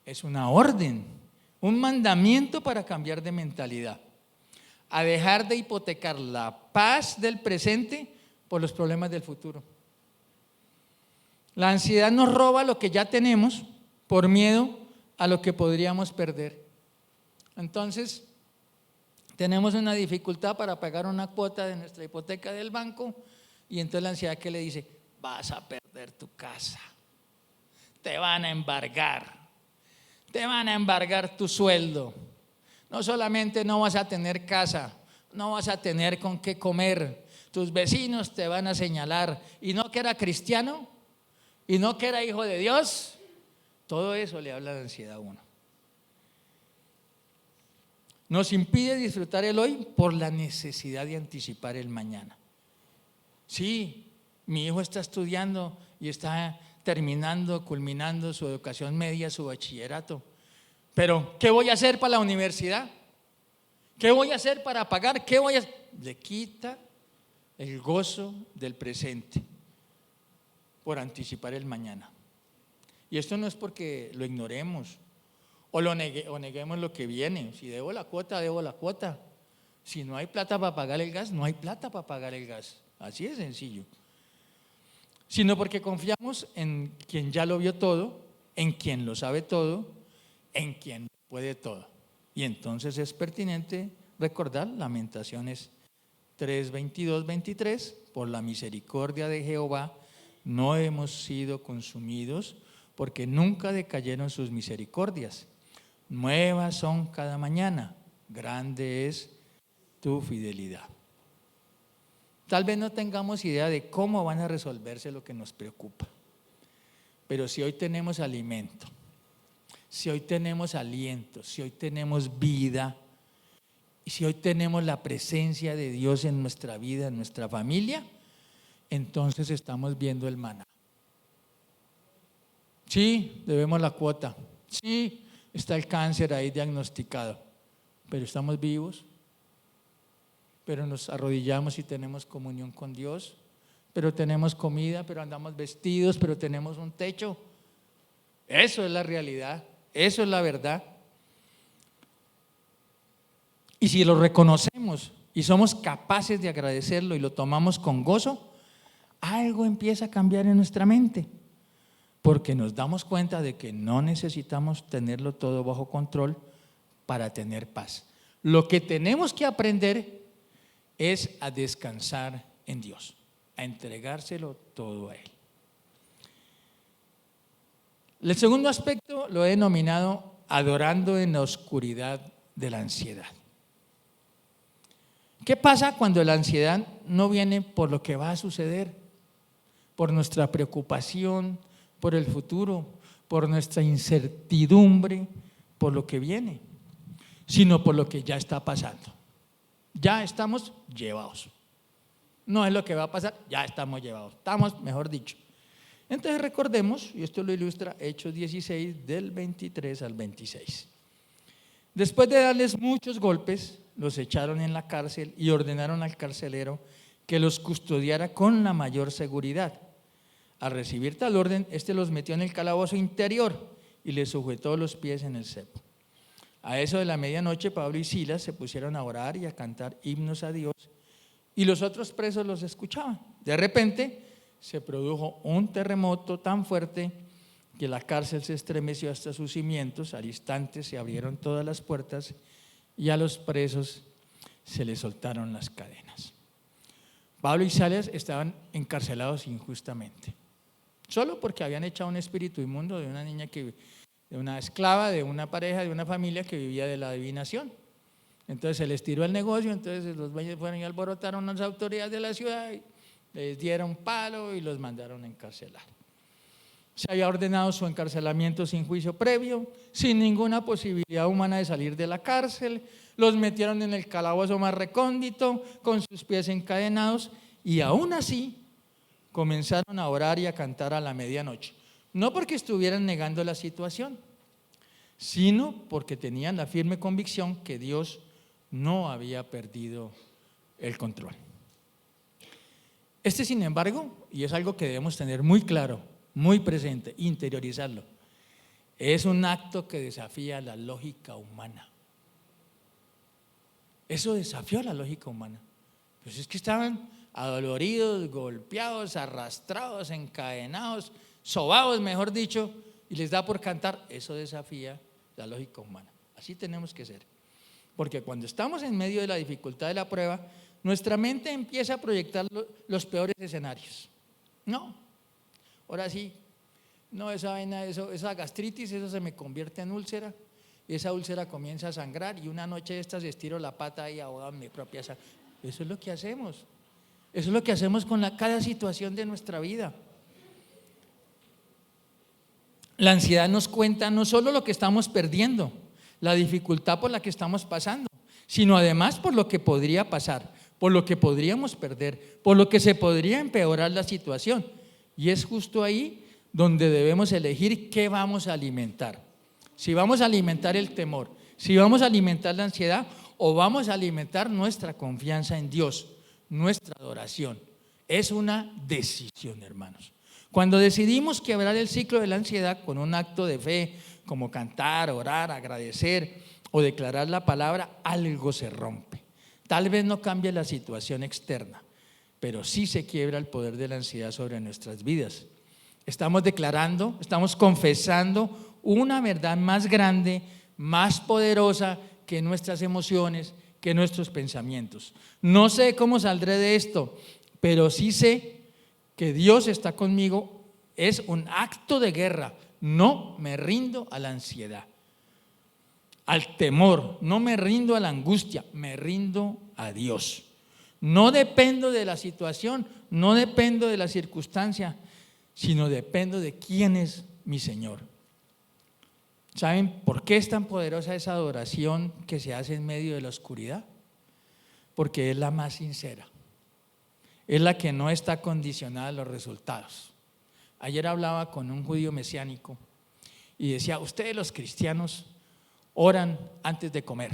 es una orden, un mandamiento para cambiar de mentalidad, a dejar de hipotecar la paz del presente por los problemas del futuro. La ansiedad nos roba lo que ya tenemos por miedo a lo que podríamos perder. Entonces, tenemos una dificultad para pagar una cuota de nuestra hipoteca del banco y entonces la ansiedad que le dice, vas a perder tu casa, te van a embargar tu sueldo, no solamente no vas a tener casa, no vas a tener con qué comer, tus vecinos te van a señalar y no que era cristiano y no que era hijo de Dios. Todo eso le habla de ansiedad a uno. Nos impide disfrutar el hoy por la necesidad de anticipar el mañana. Sí, mi hijo está estudiando y está culminando su educación media, su bachillerato. Pero, ¿qué voy a hacer para la universidad? ¿Qué voy a hacer para pagar? ¿Qué voy a hacer? Le quita el gozo del presente por anticipar el mañana. Y esto no es porque lo ignoremos o neguemos lo que viene. Si debo la cuota, debo la cuota. Si no hay plata para pagar el gas, no hay plata para pagar el gas. Así de sencillo. Sino porque confiamos en quien ya lo vio todo, en quien lo sabe todo, en quien puede todo. Y entonces es pertinente recordar Lamentaciones 3:22-23, por la misericordia de Jehová no hemos sido consumidos, porque nunca decayeron sus misericordias. Nuevas son cada mañana, grande es tu fidelidad. Tal vez no tengamos idea de cómo van a resolverse lo que nos preocupa, pero si hoy tenemos alimento, si hoy tenemos aliento, si hoy tenemos vida y si hoy tenemos la presencia de Dios en nuestra vida, en nuestra familia, entonces estamos viendo el maná. Sí, debemos la cuota. Sí, está el cáncer ahí diagnosticado, pero estamos vivos, pero nos arrodillamos y tenemos comunión con Dios, pero tenemos comida, pero andamos vestidos, pero tenemos un techo. Eso es la realidad, eso es la verdad. Y si lo reconocemos y somos capaces de agradecerlo y lo tomamos con gozo, algo empieza a cambiar en nuestra mente. Porque nos damos cuenta de que no necesitamos tenerlo todo bajo control para tener paz. Lo que tenemos que aprender es a descansar en Dios, a entregárselo todo a Él. El segundo aspecto lo he denominado adorando en la oscuridad de la ansiedad. ¿Qué pasa cuando la ansiedad no viene por lo que va a suceder? Por nuestra preocupación, por el futuro, por nuestra incertidumbre, por lo que viene, sino por lo que ya está pasando. Ya estamos llevados. No es lo que va a pasar, ya estamos llevados. Estamos, mejor dicho. Entonces recordemos, y esto lo ilustra Hechos 16, del 23 al 26. Después de darles muchos golpes, los echaron en la cárcel y ordenaron al carcelero que los custodiara con la mayor seguridad. Al recibir tal orden, éste los metió en el calabozo interior y les sujetó los pies en el cepo. A eso de la medianoche, Pablo y Silas se pusieron a orar y a cantar himnos a Dios, y los otros presos los escuchaban. De repente se produjo un terremoto tan fuerte que la cárcel se estremeció hasta sus cimientos. Al instante se abrieron todas las puertas y a los presos se les soltaron las cadenas. Pablo y Silas estaban encarcelados injustamente, solo porque habían echado un espíritu inmundo de una niña, de una esclava, de una pareja, de una familia que vivía de la adivinación. Entonces se les tiró el negocio, entonces los dueños fueron y alborotaron a las autoridades de la ciudad y les dieron palo y los mandaron a encarcelar. Se había ordenado su encarcelamiento sin juicio previo, sin ninguna posibilidad humana de salir de la cárcel. Los metieron en el calabozo más recóndito, con sus pies encadenados, y aún así comenzaron a orar y a cantar a la medianoche. No porque estuvieran negando la situación, sino porque tenían la firme convicción que Dios no había perdido el control. Sin embargo, y es algo que debemos tener muy claro, muy presente, interiorizarlo, es un acto que desafía la lógica humana. Eso desafió la lógica humana. Pues es que estaban adoloridos, golpeados, arrastrados, encadenados, sobados, mejor dicho, y les da por cantar. Eso desafía la lógica humana. Así tenemos que ser. Porque cuando estamos en medio de la dificultad de la prueba, nuestra mente empieza a proyectar los peores escenarios. No, ahora sí, no, esa vaina, esa gastritis, eso se me convierte en úlcera, y esa úlcera comienza a sangrar, y una noche de estas estiro la pata y ahogo en mi propia sangre. Eso es lo que hacemos. Eso es lo que hacemos con cada situación de nuestra vida. La ansiedad nos cuenta no solo lo que estamos perdiendo, la dificultad por la que estamos pasando, sino además por lo que podría pasar, por lo que podríamos perder, por lo que se podría empeorar la situación. Y es justo ahí donde debemos elegir qué vamos a alimentar. Si vamos a alimentar el temor, si vamos a alimentar la ansiedad, o vamos a alimentar nuestra confianza en Dios, nuestra adoración. Es una decisión, hermanos. Cuando decidimos quebrar el ciclo de la ansiedad con un acto de fe, como cantar, orar, agradecer o declarar la palabra, algo se rompe. Tal vez no cambie la situación externa, pero sí se quiebra el poder de la ansiedad sobre nuestras vidas. Estamos declarando, estamos confesando una verdad más grande, más poderosa que nuestras emociones, que nuestros pensamientos. No sé cómo saldré de esto, pero sí sé que Dios está conmigo. Es un acto de guerra. No me rindo a la ansiedad, al temor, no me rindo a la angustia, me rindo a Dios. No dependo de la situación, no dependo de la circunstancia, sino dependo de quién es mi Señor. ¿Saben por qué es tan poderosa esa adoración que se hace en medio de la oscuridad? Porque es la más sincera, es la que no está condicionada a los resultados. Ayer hablaba con un judío mesiánico y decía: ustedes los cristianos oran antes de comer.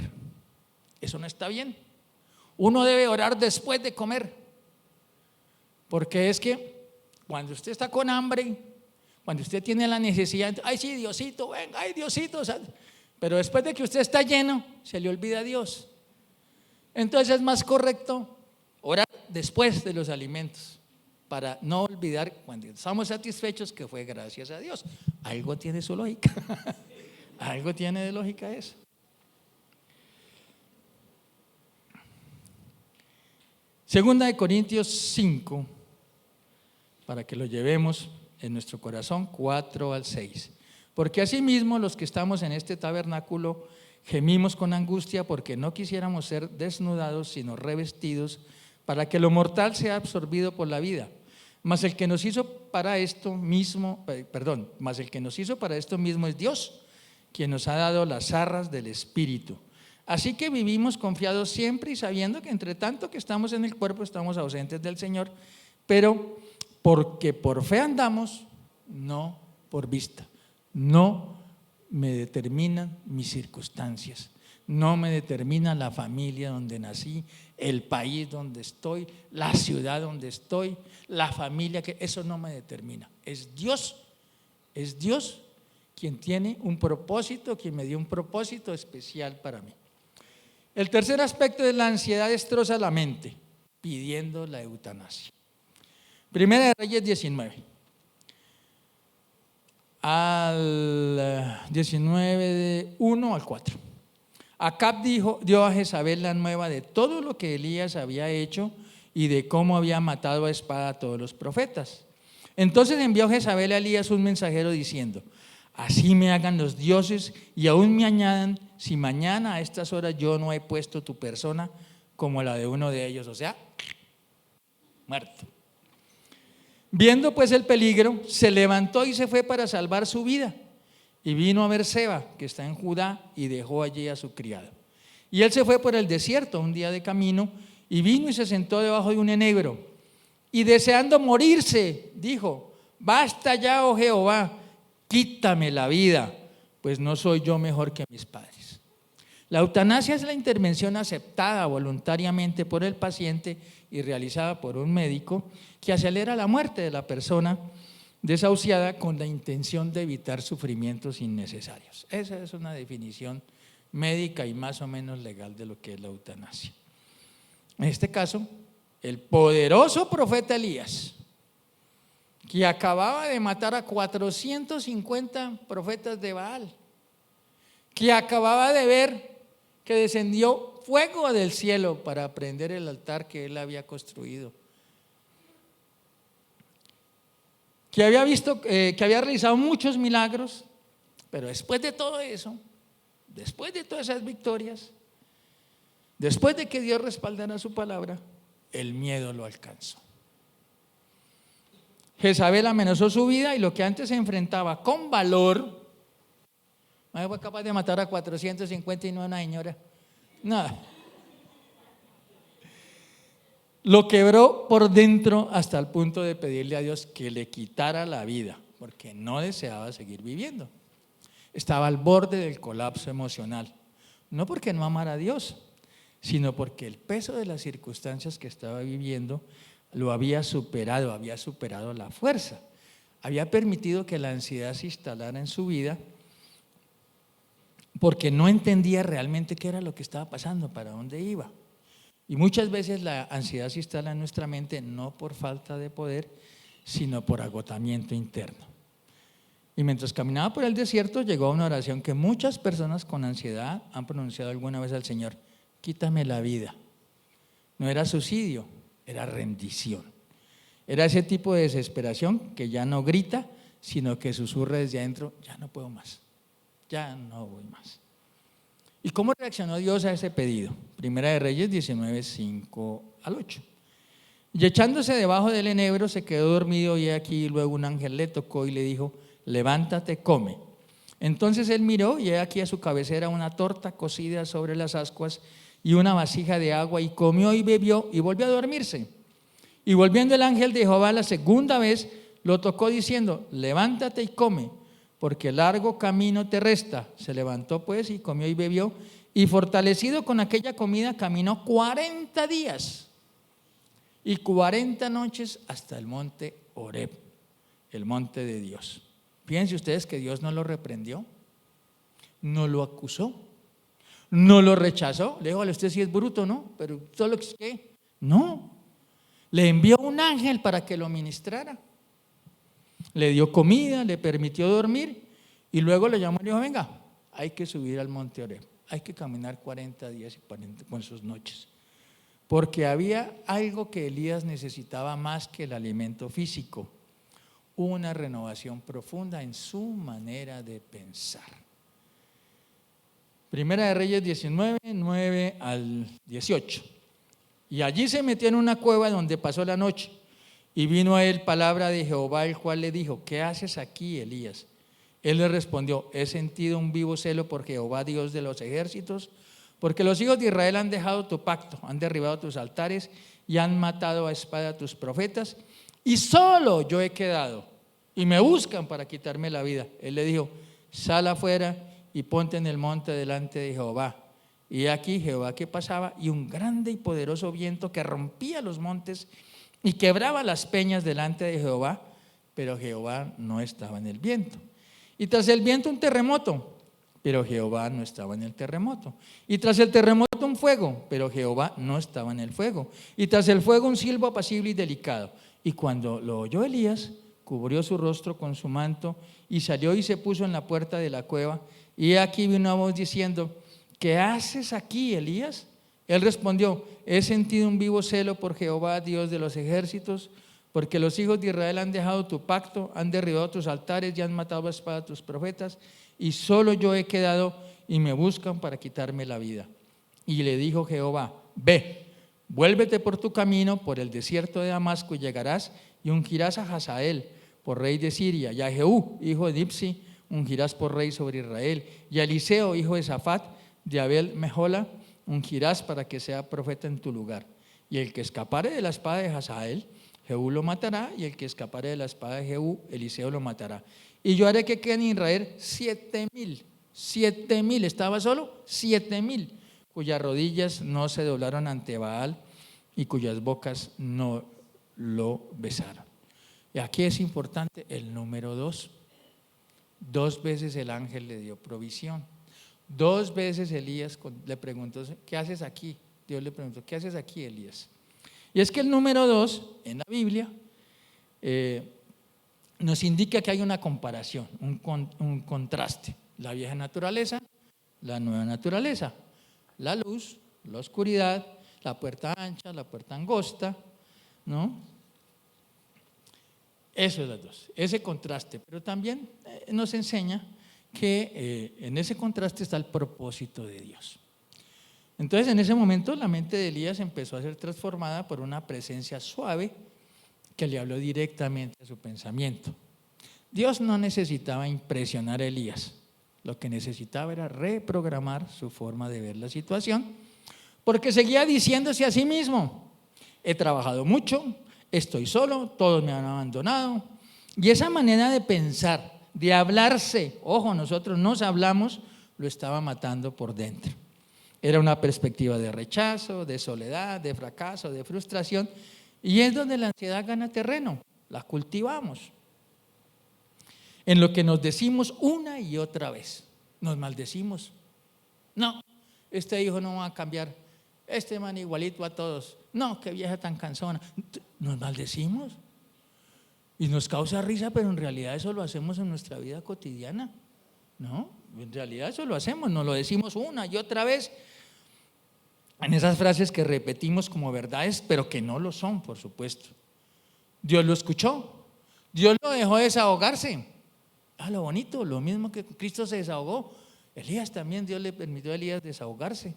Eso no está bien. Uno debe orar después de comer, porque es que cuando usted está con hambre, cuando usted tiene la necesidad, ay sí, Diosito, venga, ay Diosito, pero después de que usted está lleno, se le olvida a Dios. Entonces es más correcto orar después de los alimentos, para no olvidar cuando estamos satisfechos que fue gracias a Dios. Algo tiene su lógica. Algo tiene de lógica eso. Segunda de Corintios 5, para que lo llevemos en nuestro corazón, 4 al 6. Porque asimismo los que estamos en este tabernáculo Gemimos con angustia porque no quisiéramos ser desnudados, sino revestidos, para que lo mortal sea absorbido por la vida. Mas el que nos hizo para esto mismo, es Dios, quien nos ha dado las arras del Espíritu. Así que vivimos confiados siempre y sabiendo que entre tanto que estamos en el cuerpo estamos ausentes del Señor, pero porque por fe andamos, no por vista. No me determinan mis circunstancias, no me determina la familia donde nací, el país donde estoy, la ciudad donde estoy, la familia, que eso no me determina. Es Dios quien tiene un propósito, quien me dio un propósito especial para mí. El tercer aspecto de la ansiedad destroza la mente, pidiendo la eutanasia. Primera de Reyes 19. Al 19, de 1 al 4. Acab dio a Jezabel la nueva de todo lo que Elías había hecho y de cómo había matado a espada a todos los profetas. Entonces envió Jezabel a Elías un mensajero diciendo: así me hagan los dioses y aún me añadan, si mañana a estas horas yo no he puesto tu persona como la de uno de ellos, o sea, muerto. Viendo pues el peligro, se levantó y se fue para salvar su vida. Y vino a Berseba, que está en Judá, y dejó allí a su criado. Y él se fue por el desierto un día de camino, y vino y se sentó debajo de un enebro. Y deseando morirse, dijo: basta ya, oh Jehová, quítame la vida, pues no soy yo mejor que mis padres. La eutanasia es la intervención aceptada voluntariamente por el paciente y realizada por un médico que acelera la muerte de la persona desahuciada con la intención de evitar sufrimientos innecesarios. Esa es una definición médica y más o menos legal de lo que es la eutanasia. En este caso, el poderoso profeta Elías, que acababa de matar a 450 profetas de Baal, que acababa de ver que descendió fuego del cielo para prender el altar que él había construido, que había visto, que había realizado muchos milagros, pero después de todo eso, después de todas esas victorias, después de que Dios respaldara su palabra, el miedo lo alcanzó. Jezabel amenazó su vida y lo que antes se enfrentaba con valor, no fue capaz de matar a 450 y no a una señora, nada. Lo quebró por dentro hasta el punto de pedirle a Dios que le quitara la vida, porque no deseaba seguir viviendo. Estaba al borde del colapso emocional, no porque no amara a Dios, sino porque el peso de las circunstancias que estaba viviendo lo había superado la fuerza, había permitido que la ansiedad se instalara en su vida porque no entendía realmente qué era lo que estaba pasando, para dónde iba. Y muchas veces la ansiedad se instala en nuestra mente no por falta de poder, sino por agotamiento interno. Y mientras caminaba por el desierto, llegó a una oración que muchas personas con ansiedad han pronunciado alguna vez al Señor: quítame la vida. No era suicidio, era rendición. Era ese tipo de desesperación que ya no grita, sino que susurra desde adentro: ya no puedo más, ya no voy más. ¿Y cómo reaccionó Dios a ese pedido? Primera de Reyes 19, 5 al 8. Y echándose debajo del enebro se quedó dormido, y aquí luego un ángel le tocó y le dijo: levántate, come. Entonces él miró, y aquí a su cabecera una torta cocida sobre las ascuas y una vasija de agua, y comió y bebió y volvió a dormirse. Y volviendo el ángel de Jehová la segunda vez, lo tocó diciendo: levántate y come, porque largo camino te resta. Se levantó pues y comió y bebió, y fortalecido con aquella comida caminó 40 días y 40 noches hasta el monte Horeb, el monte de Dios. Fíjense ustedes que Dios no lo reprendió, no lo acusó, no lo rechazó. Le dijo: usted sí es bruto, ¿no? Pero solo que no, le envió un ángel para que lo ministrara. Le dio comida, le permitió dormir, y luego le llamó y le dijo: venga, hay que subir al monte Horeb, hay que caminar 40 días y 40 con sus noches, porque había algo que Elías necesitaba más que el alimento físico: una renovación profunda en su manera de pensar. Primera de Reyes 19, 9 al 18. Y allí se metió en una cueva donde pasó la noche. Y vino a él palabra de Jehová, el cual le dijo: ¿qué haces aquí, Elías? Él le respondió: he sentido un vivo celo por Jehová, Dios de los ejércitos, porque los hijos de Israel han dejado tu pacto, han derribado tus altares y han matado a espada a tus profetas, y solo yo he quedado, y me buscan para quitarme la vida. Él le dijo: sal afuera y ponte en el monte delante de Jehová. Y aquí Jehová que pasaba, y un grande y poderoso viento que rompía los montes y quebraba las peñas delante de Jehová, pero Jehová no estaba en el viento. Y tras el viento un terremoto, pero Jehová no estaba en el terremoto. Y tras el terremoto un fuego, pero Jehová no estaba en el fuego. Y tras el fuego un silbo apacible y delicado. Y cuando lo oyó Elías, cubrió su rostro con su manto y salió y se puso en la puerta de la cueva. Y aquí vino una voz diciendo: ¿qué haces aquí, Elías? Él respondió: he sentido un vivo celo por Jehová, Dios de los ejércitos, porque los hijos de Israel han dejado tu pacto, han derribado tus altares y han matado a espada a tus profetas, y solo yo he quedado y me buscan para quitarme la vida. Y le dijo Jehová: ve, vuélvete por tu camino por el desierto de Damasco y llegarás y ungirás a Hazael por rey de Siria, y a Jehú, hijo de Nimsi, ungirás por rey sobre Israel, y a Eliseo, hijo de Safat, de Abel Mejola, ungirás para que sea profeta en tu lugar. Y el que escapare de la espada de Hazael, Jehú lo matará, y el que escapare de la espada de Jehú, Eliseo lo matará. Y yo haré que queden en Israel 7,000, estaba solo 7,000, cuyas rodillas no se doblaron ante Baal y cuyas bocas no lo besaron. Y aquí es importante el número 2. 2 veces el ángel le dio provisión. 2 veces Elías le preguntó: ¿qué haces aquí? Dios le preguntó: ¿qué haces aquí, Elías? Y es que el número 2 en la Biblia nos indica que hay una comparación, un contraste. La vieja naturaleza, la nueva naturaleza, la luz, la oscuridad, la puerta ancha, la puerta angosta, ¿no? Eso es las dos, ese contraste. Pero también nos enseña que en ese contraste está el propósito de Dios. Entonces, en ese momento la mente de Elías empezó a ser transformada por una presencia suave que le habló directamente a su pensamiento. Dios no necesitaba impresionar a Elías, lo que necesitaba era reprogramar su forma de ver la situación, porque seguía diciéndose a sí mismo: he trabajado mucho, estoy solo, todos me han abandonado. Y esa manera de pensar, de hablarse, ojo, nosotros nos hablamos, lo estaba matando por dentro. Era una perspectiva de rechazo, de soledad, de fracaso, de frustración, y es donde la ansiedad gana terreno, la cultivamos. En lo que nos decimos una y otra vez, nos maldecimos. No, este hijo no va a cambiar, este man igualito a todos, no, qué vieja tan cansona. Nos maldecimos y nos causa risa, pero en realidad eso lo hacemos en nuestra vida cotidiana, ¿no? En realidad eso lo hacemos, nos lo decimos una y otra vez, en esas frases que repetimos como verdades, pero que no lo son, por supuesto. Dios lo escuchó, Dios lo dejó desahogarse. Lo bonito, lo mismo que Cristo se desahogó, Elías también, Dios le permitió a Elías desahogarse.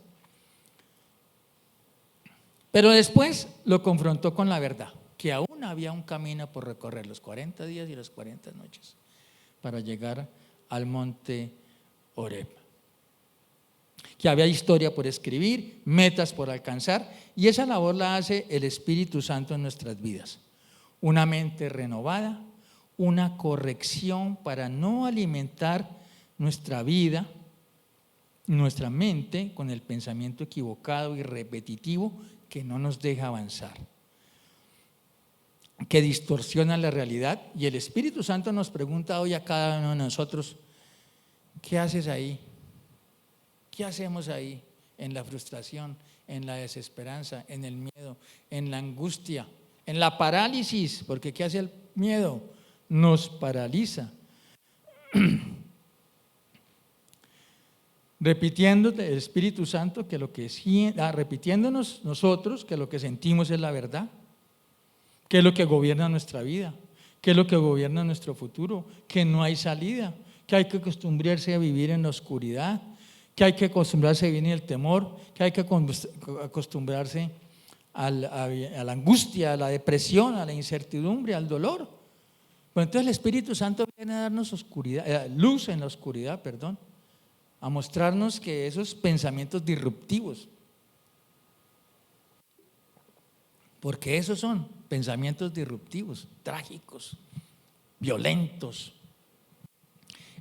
Pero después lo confrontó con la verdad, que aún había un camino por recorrer, los 40 días y las 40 noches, para llegar al monte Horeb. Que había historia por escribir, metas por alcanzar, y esa labor la hace el Espíritu Santo en nuestras vidas. Una mente renovada, una corrección para no alimentar nuestra vida, nuestra mente con el pensamiento equivocado y repetitivo que no nos deja avanzar, que distorsiona la realidad. Y el Espíritu Santo nos pregunta hoy a cada uno de nosotros: ¿qué haces ahí? ¿Qué hacemos ahí? En la frustración, en la desesperanza, en el miedo, en la angustia, en la parálisis, porque ¿qué hace el miedo? Nos paraliza. Repitiéndote el Espíritu Santo que repitiéndonos nosotros que lo que sentimos es la verdad, que es lo que gobierna nuestra vida, que es lo que gobierna nuestro futuro, que no hay salida, que hay que acostumbrarse a vivir en la oscuridad, que hay que acostumbrarse a vivir en el temor, que hay que acostumbrarse a la angustia, a la depresión, a la incertidumbre, al dolor. Bueno, entonces el Espíritu Santo viene a darnos luz en la oscuridad, a mostrarnos que esos pensamientos disruptivos, porque esos son pensamientos disruptivos, trágicos, violentos,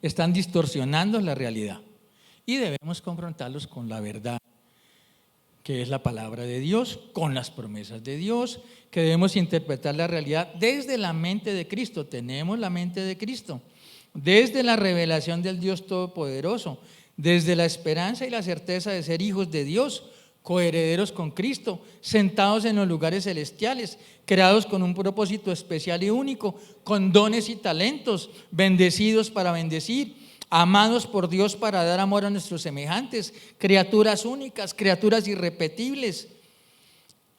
están distorsionando la realidad y debemos confrontarlos con la verdad, que es la palabra de Dios, con las promesas de Dios, que debemos interpretar la realidad desde la mente de Cristo. Tenemos la mente de Cristo, desde la revelación del Dios Todopoderoso, desde la esperanza y la certeza de ser hijos de Dios, coherederos con Cristo, sentados en los lugares celestiales, creados con un propósito especial y único, con dones y talentos, bendecidos para bendecir, amados por Dios para dar amor a nuestros semejantes, criaturas únicas, criaturas irrepetibles,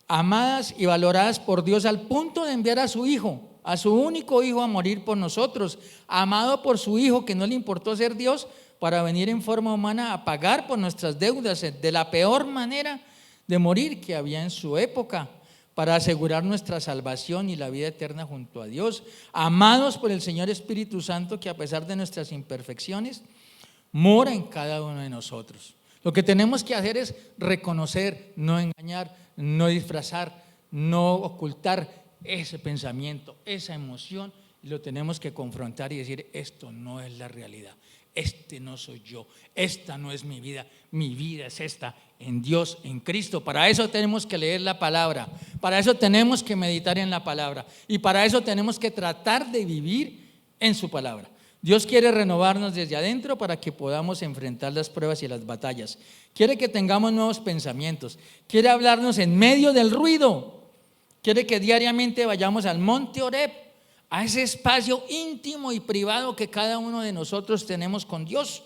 amadas y valoradas por Dios al punto de enviar a su Hijo, a su único Hijo, a morir por nosotros, amado por su Hijo que no le importó ser Dios, para venir en forma humana a pagar por nuestras deudas de la peor manera de morir que había en su época, para asegurar nuestra salvación y la vida eterna junto a Dios, amados por el Señor Espíritu Santo, que a pesar de nuestras imperfecciones mora en cada uno de nosotros. Lo que tenemos que hacer es reconocer, no engañar, no disfrazar, no ocultar ese pensamiento, esa emoción, y lo tenemos que confrontar y decir: esto no es la realidad. Este no soy yo, esta no es mi vida es esta, en Dios, en Cristo. Para eso tenemos que leer la palabra, para eso tenemos que meditar en la palabra y para eso tenemos que tratar de vivir en su palabra. Dios quiere renovarnos desde adentro para que podamos enfrentar las pruebas y las batallas. Quiere que tengamos nuevos pensamientos, quiere hablarnos en medio del ruido, quiere que diariamente vayamos al monte Horeb, a ese espacio íntimo y privado que cada uno de nosotros tenemos con Dios,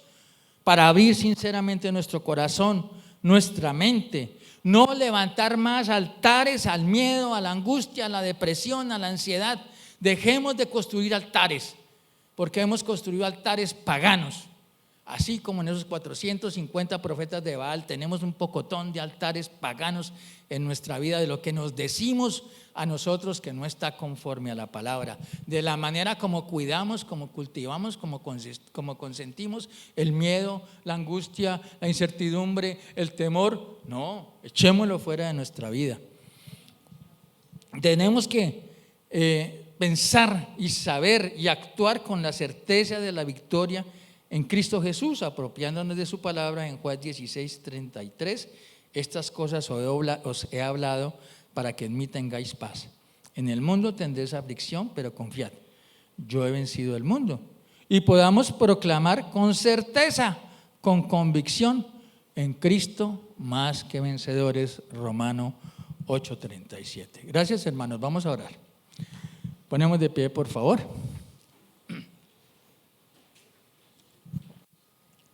para abrir sinceramente nuestro corazón, nuestra mente, no levantar más altares al miedo, a la angustia, a la depresión, a la ansiedad. Dejemos de construir altares, porque hemos construido altares paganos. Así como en esos 450 profetas de Baal tenemos un pocotón de altares paganos en nuestra vida, de lo que nos decimos a nosotros que no está conforme a la palabra, de la manera como cuidamos, como cultivamos, como consentimos el miedo, la angustia, la incertidumbre, el temor. No, echémoslo fuera de nuestra vida. Tenemos que pensar y saber y actuar con la certeza de la victoria en Cristo Jesús, apropiándonos de su palabra en Juan 16:33. Estas cosas os he hablado para que en mí tengáis paz. En el mundo tendréis aflicción, pero confiad, yo he vencido el mundo. Y podamos proclamar con certeza, con convicción, en Cristo más que vencedores. Romano 8:37. Gracias, hermanos, vamos a orar. Ponemos de pie, por favor.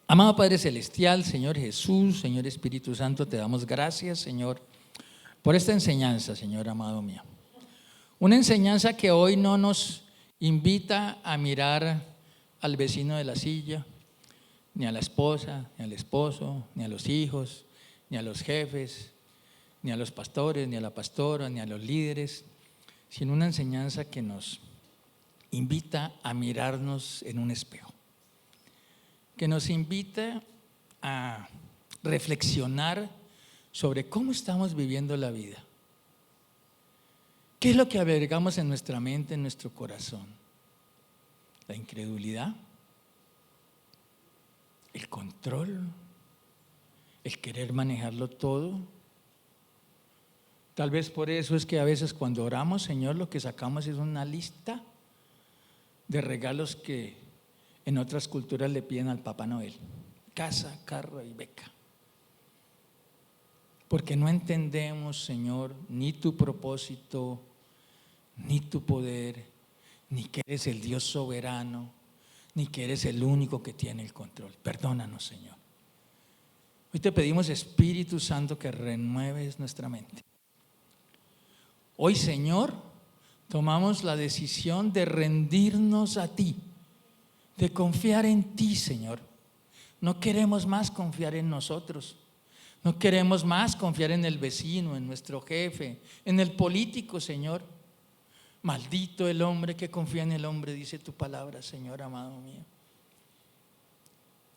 Amado Padre Celestial, Señor Jesús, Señor Espíritu Santo, te damos gracias, Señor, por esta enseñanza, Señor amado mío. Una enseñanza que hoy no nos invita a mirar al vecino de la silla, ni a la esposa, ni al esposo, ni a los hijos, ni a los jefes, ni a los pastores, ni a la pastora, ni a los líderes, sino una enseñanza que nos invita a mirarnos en un espejo, que nos invita a reflexionar sobre cómo estamos viviendo la vida. ¿Qué es lo que albergamos en nuestra mente, en nuestro corazón? ¿La incredulidad? ¿El control? ¿El querer manejarlo todo? Tal vez por eso es que a veces cuando oramos, Señor, lo que sacamos es una lista de regalos que en otras culturas le piden al Papá Noel: casa, carro y beca. Porque no entendemos, Señor, ni tu propósito, ni tu poder, ni que eres el Dios soberano, ni que eres el único que tiene el control. Perdónanos, Señor. Hoy te pedimos, Espíritu Santo, que renueves nuestra mente. Hoy, Señor, tomamos la decisión de rendirnos a ti, de confiar en ti, Señor, No queremos más confiar en nosotros. No queremos más confiar en el vecino, en nuestro jefe, en el político, Señor. Maldito el hombre que confía en el hombre, dice tu palabra, Señor amado mío.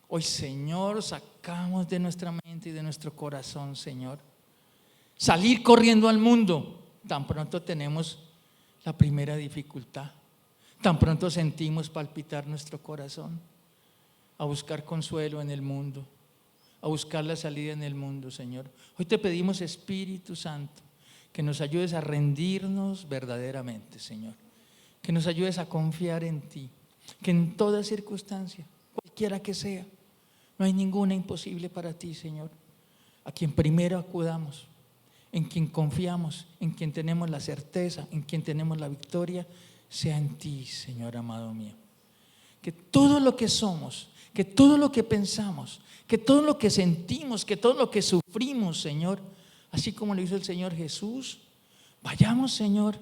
Hoy, Señor, sacamos de nuestra mente y de nuestro corazón, Señor, salir corriendo al mundo. Tan pronto tenemos la primera dificultad, tan pronto sentimos palpitar nuestro corazón, a buscar consuelo en el mundo, a buscar la salida en el mundo, Señor. Hoy te pedimos, Espíritu Santo, que nos ayudes a rendirnos verdaderamente, Señor. Que nos ayudes a confiar en ti, que en toda circunstancia, cualquiera que sea, no hay ninguna imposible para ti, Señor. A quien primero acudamos, en quien confiamos, en quien tenemos la certeza, en quien tenemos la victoria, sea en ti, Señor amado mío. Que todo lo que somos, que todo lo que pensamos, que todo lo que sentimos, que todo lo que sufrimos, Señor, así como lo hizo el Señor Jesús, vayamos, Señor,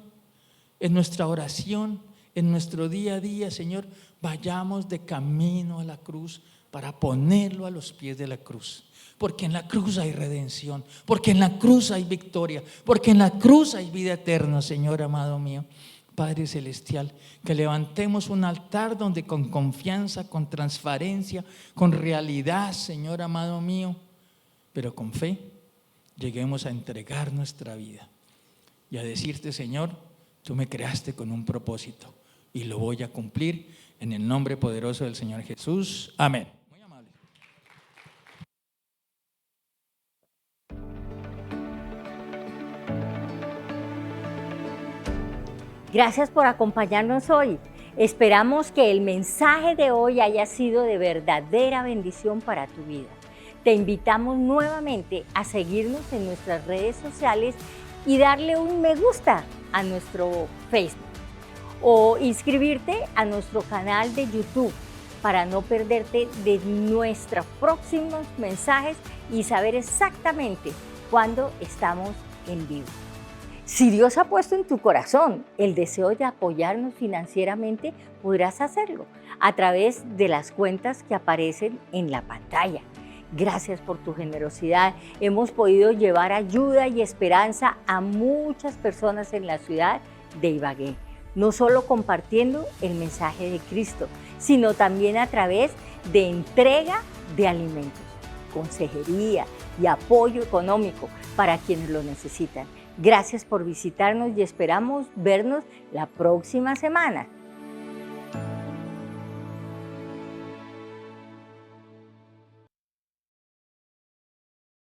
en nuestra oración, en nuestro día a día, Señor, vayamos de camino a la cruz para ponerlo a los pies de la cruz. Porque en la cruz hay redención, porque en la cruz hay victoria, porque en la cruz hay vida eterna, Señor amado mío. Padre Celestial, que levantemos un altar donde con confianza, con transparencia, con realidad, Señor amado mío, pero con fe, lleguemos a entregar nuestra vida y a decirte, Señor, tú me creaste con un propósito y lo voy a cumplir en el nombre poderoso del Señor Jesús. Amén. Muy amable. Gracias por acompañarnos hoy. Esperamos que el mensaje de hoy haya sido de verdadera bendición para tu vida. Te invitamos nuevamente a seguirnos en nuestras redes sociales y darle un me gusta a nuestro Facebook o inscribirte a nuestro canal de YouTube para no perderte de nuestros próximos mensajes y saber exactamente cuándo estamos en vivo. Si Dios ha puesto en tu corazón el deseo de apoyarnos financieramente, podrás hacerlo a través de las cuentas que aparecen en la pantalla. Gracias por tu generosidad. Hemos podido llevar ayuda y esperanza a muchas personas en la ciudad de Ibagué, no solo compartiendo el mensaje de Cristo, sino también a través de entrega de alimentos, consejería y apoyo económico para quienes lo necesitan. Gracias por visitarnos y esperamos vernos la próxima semana.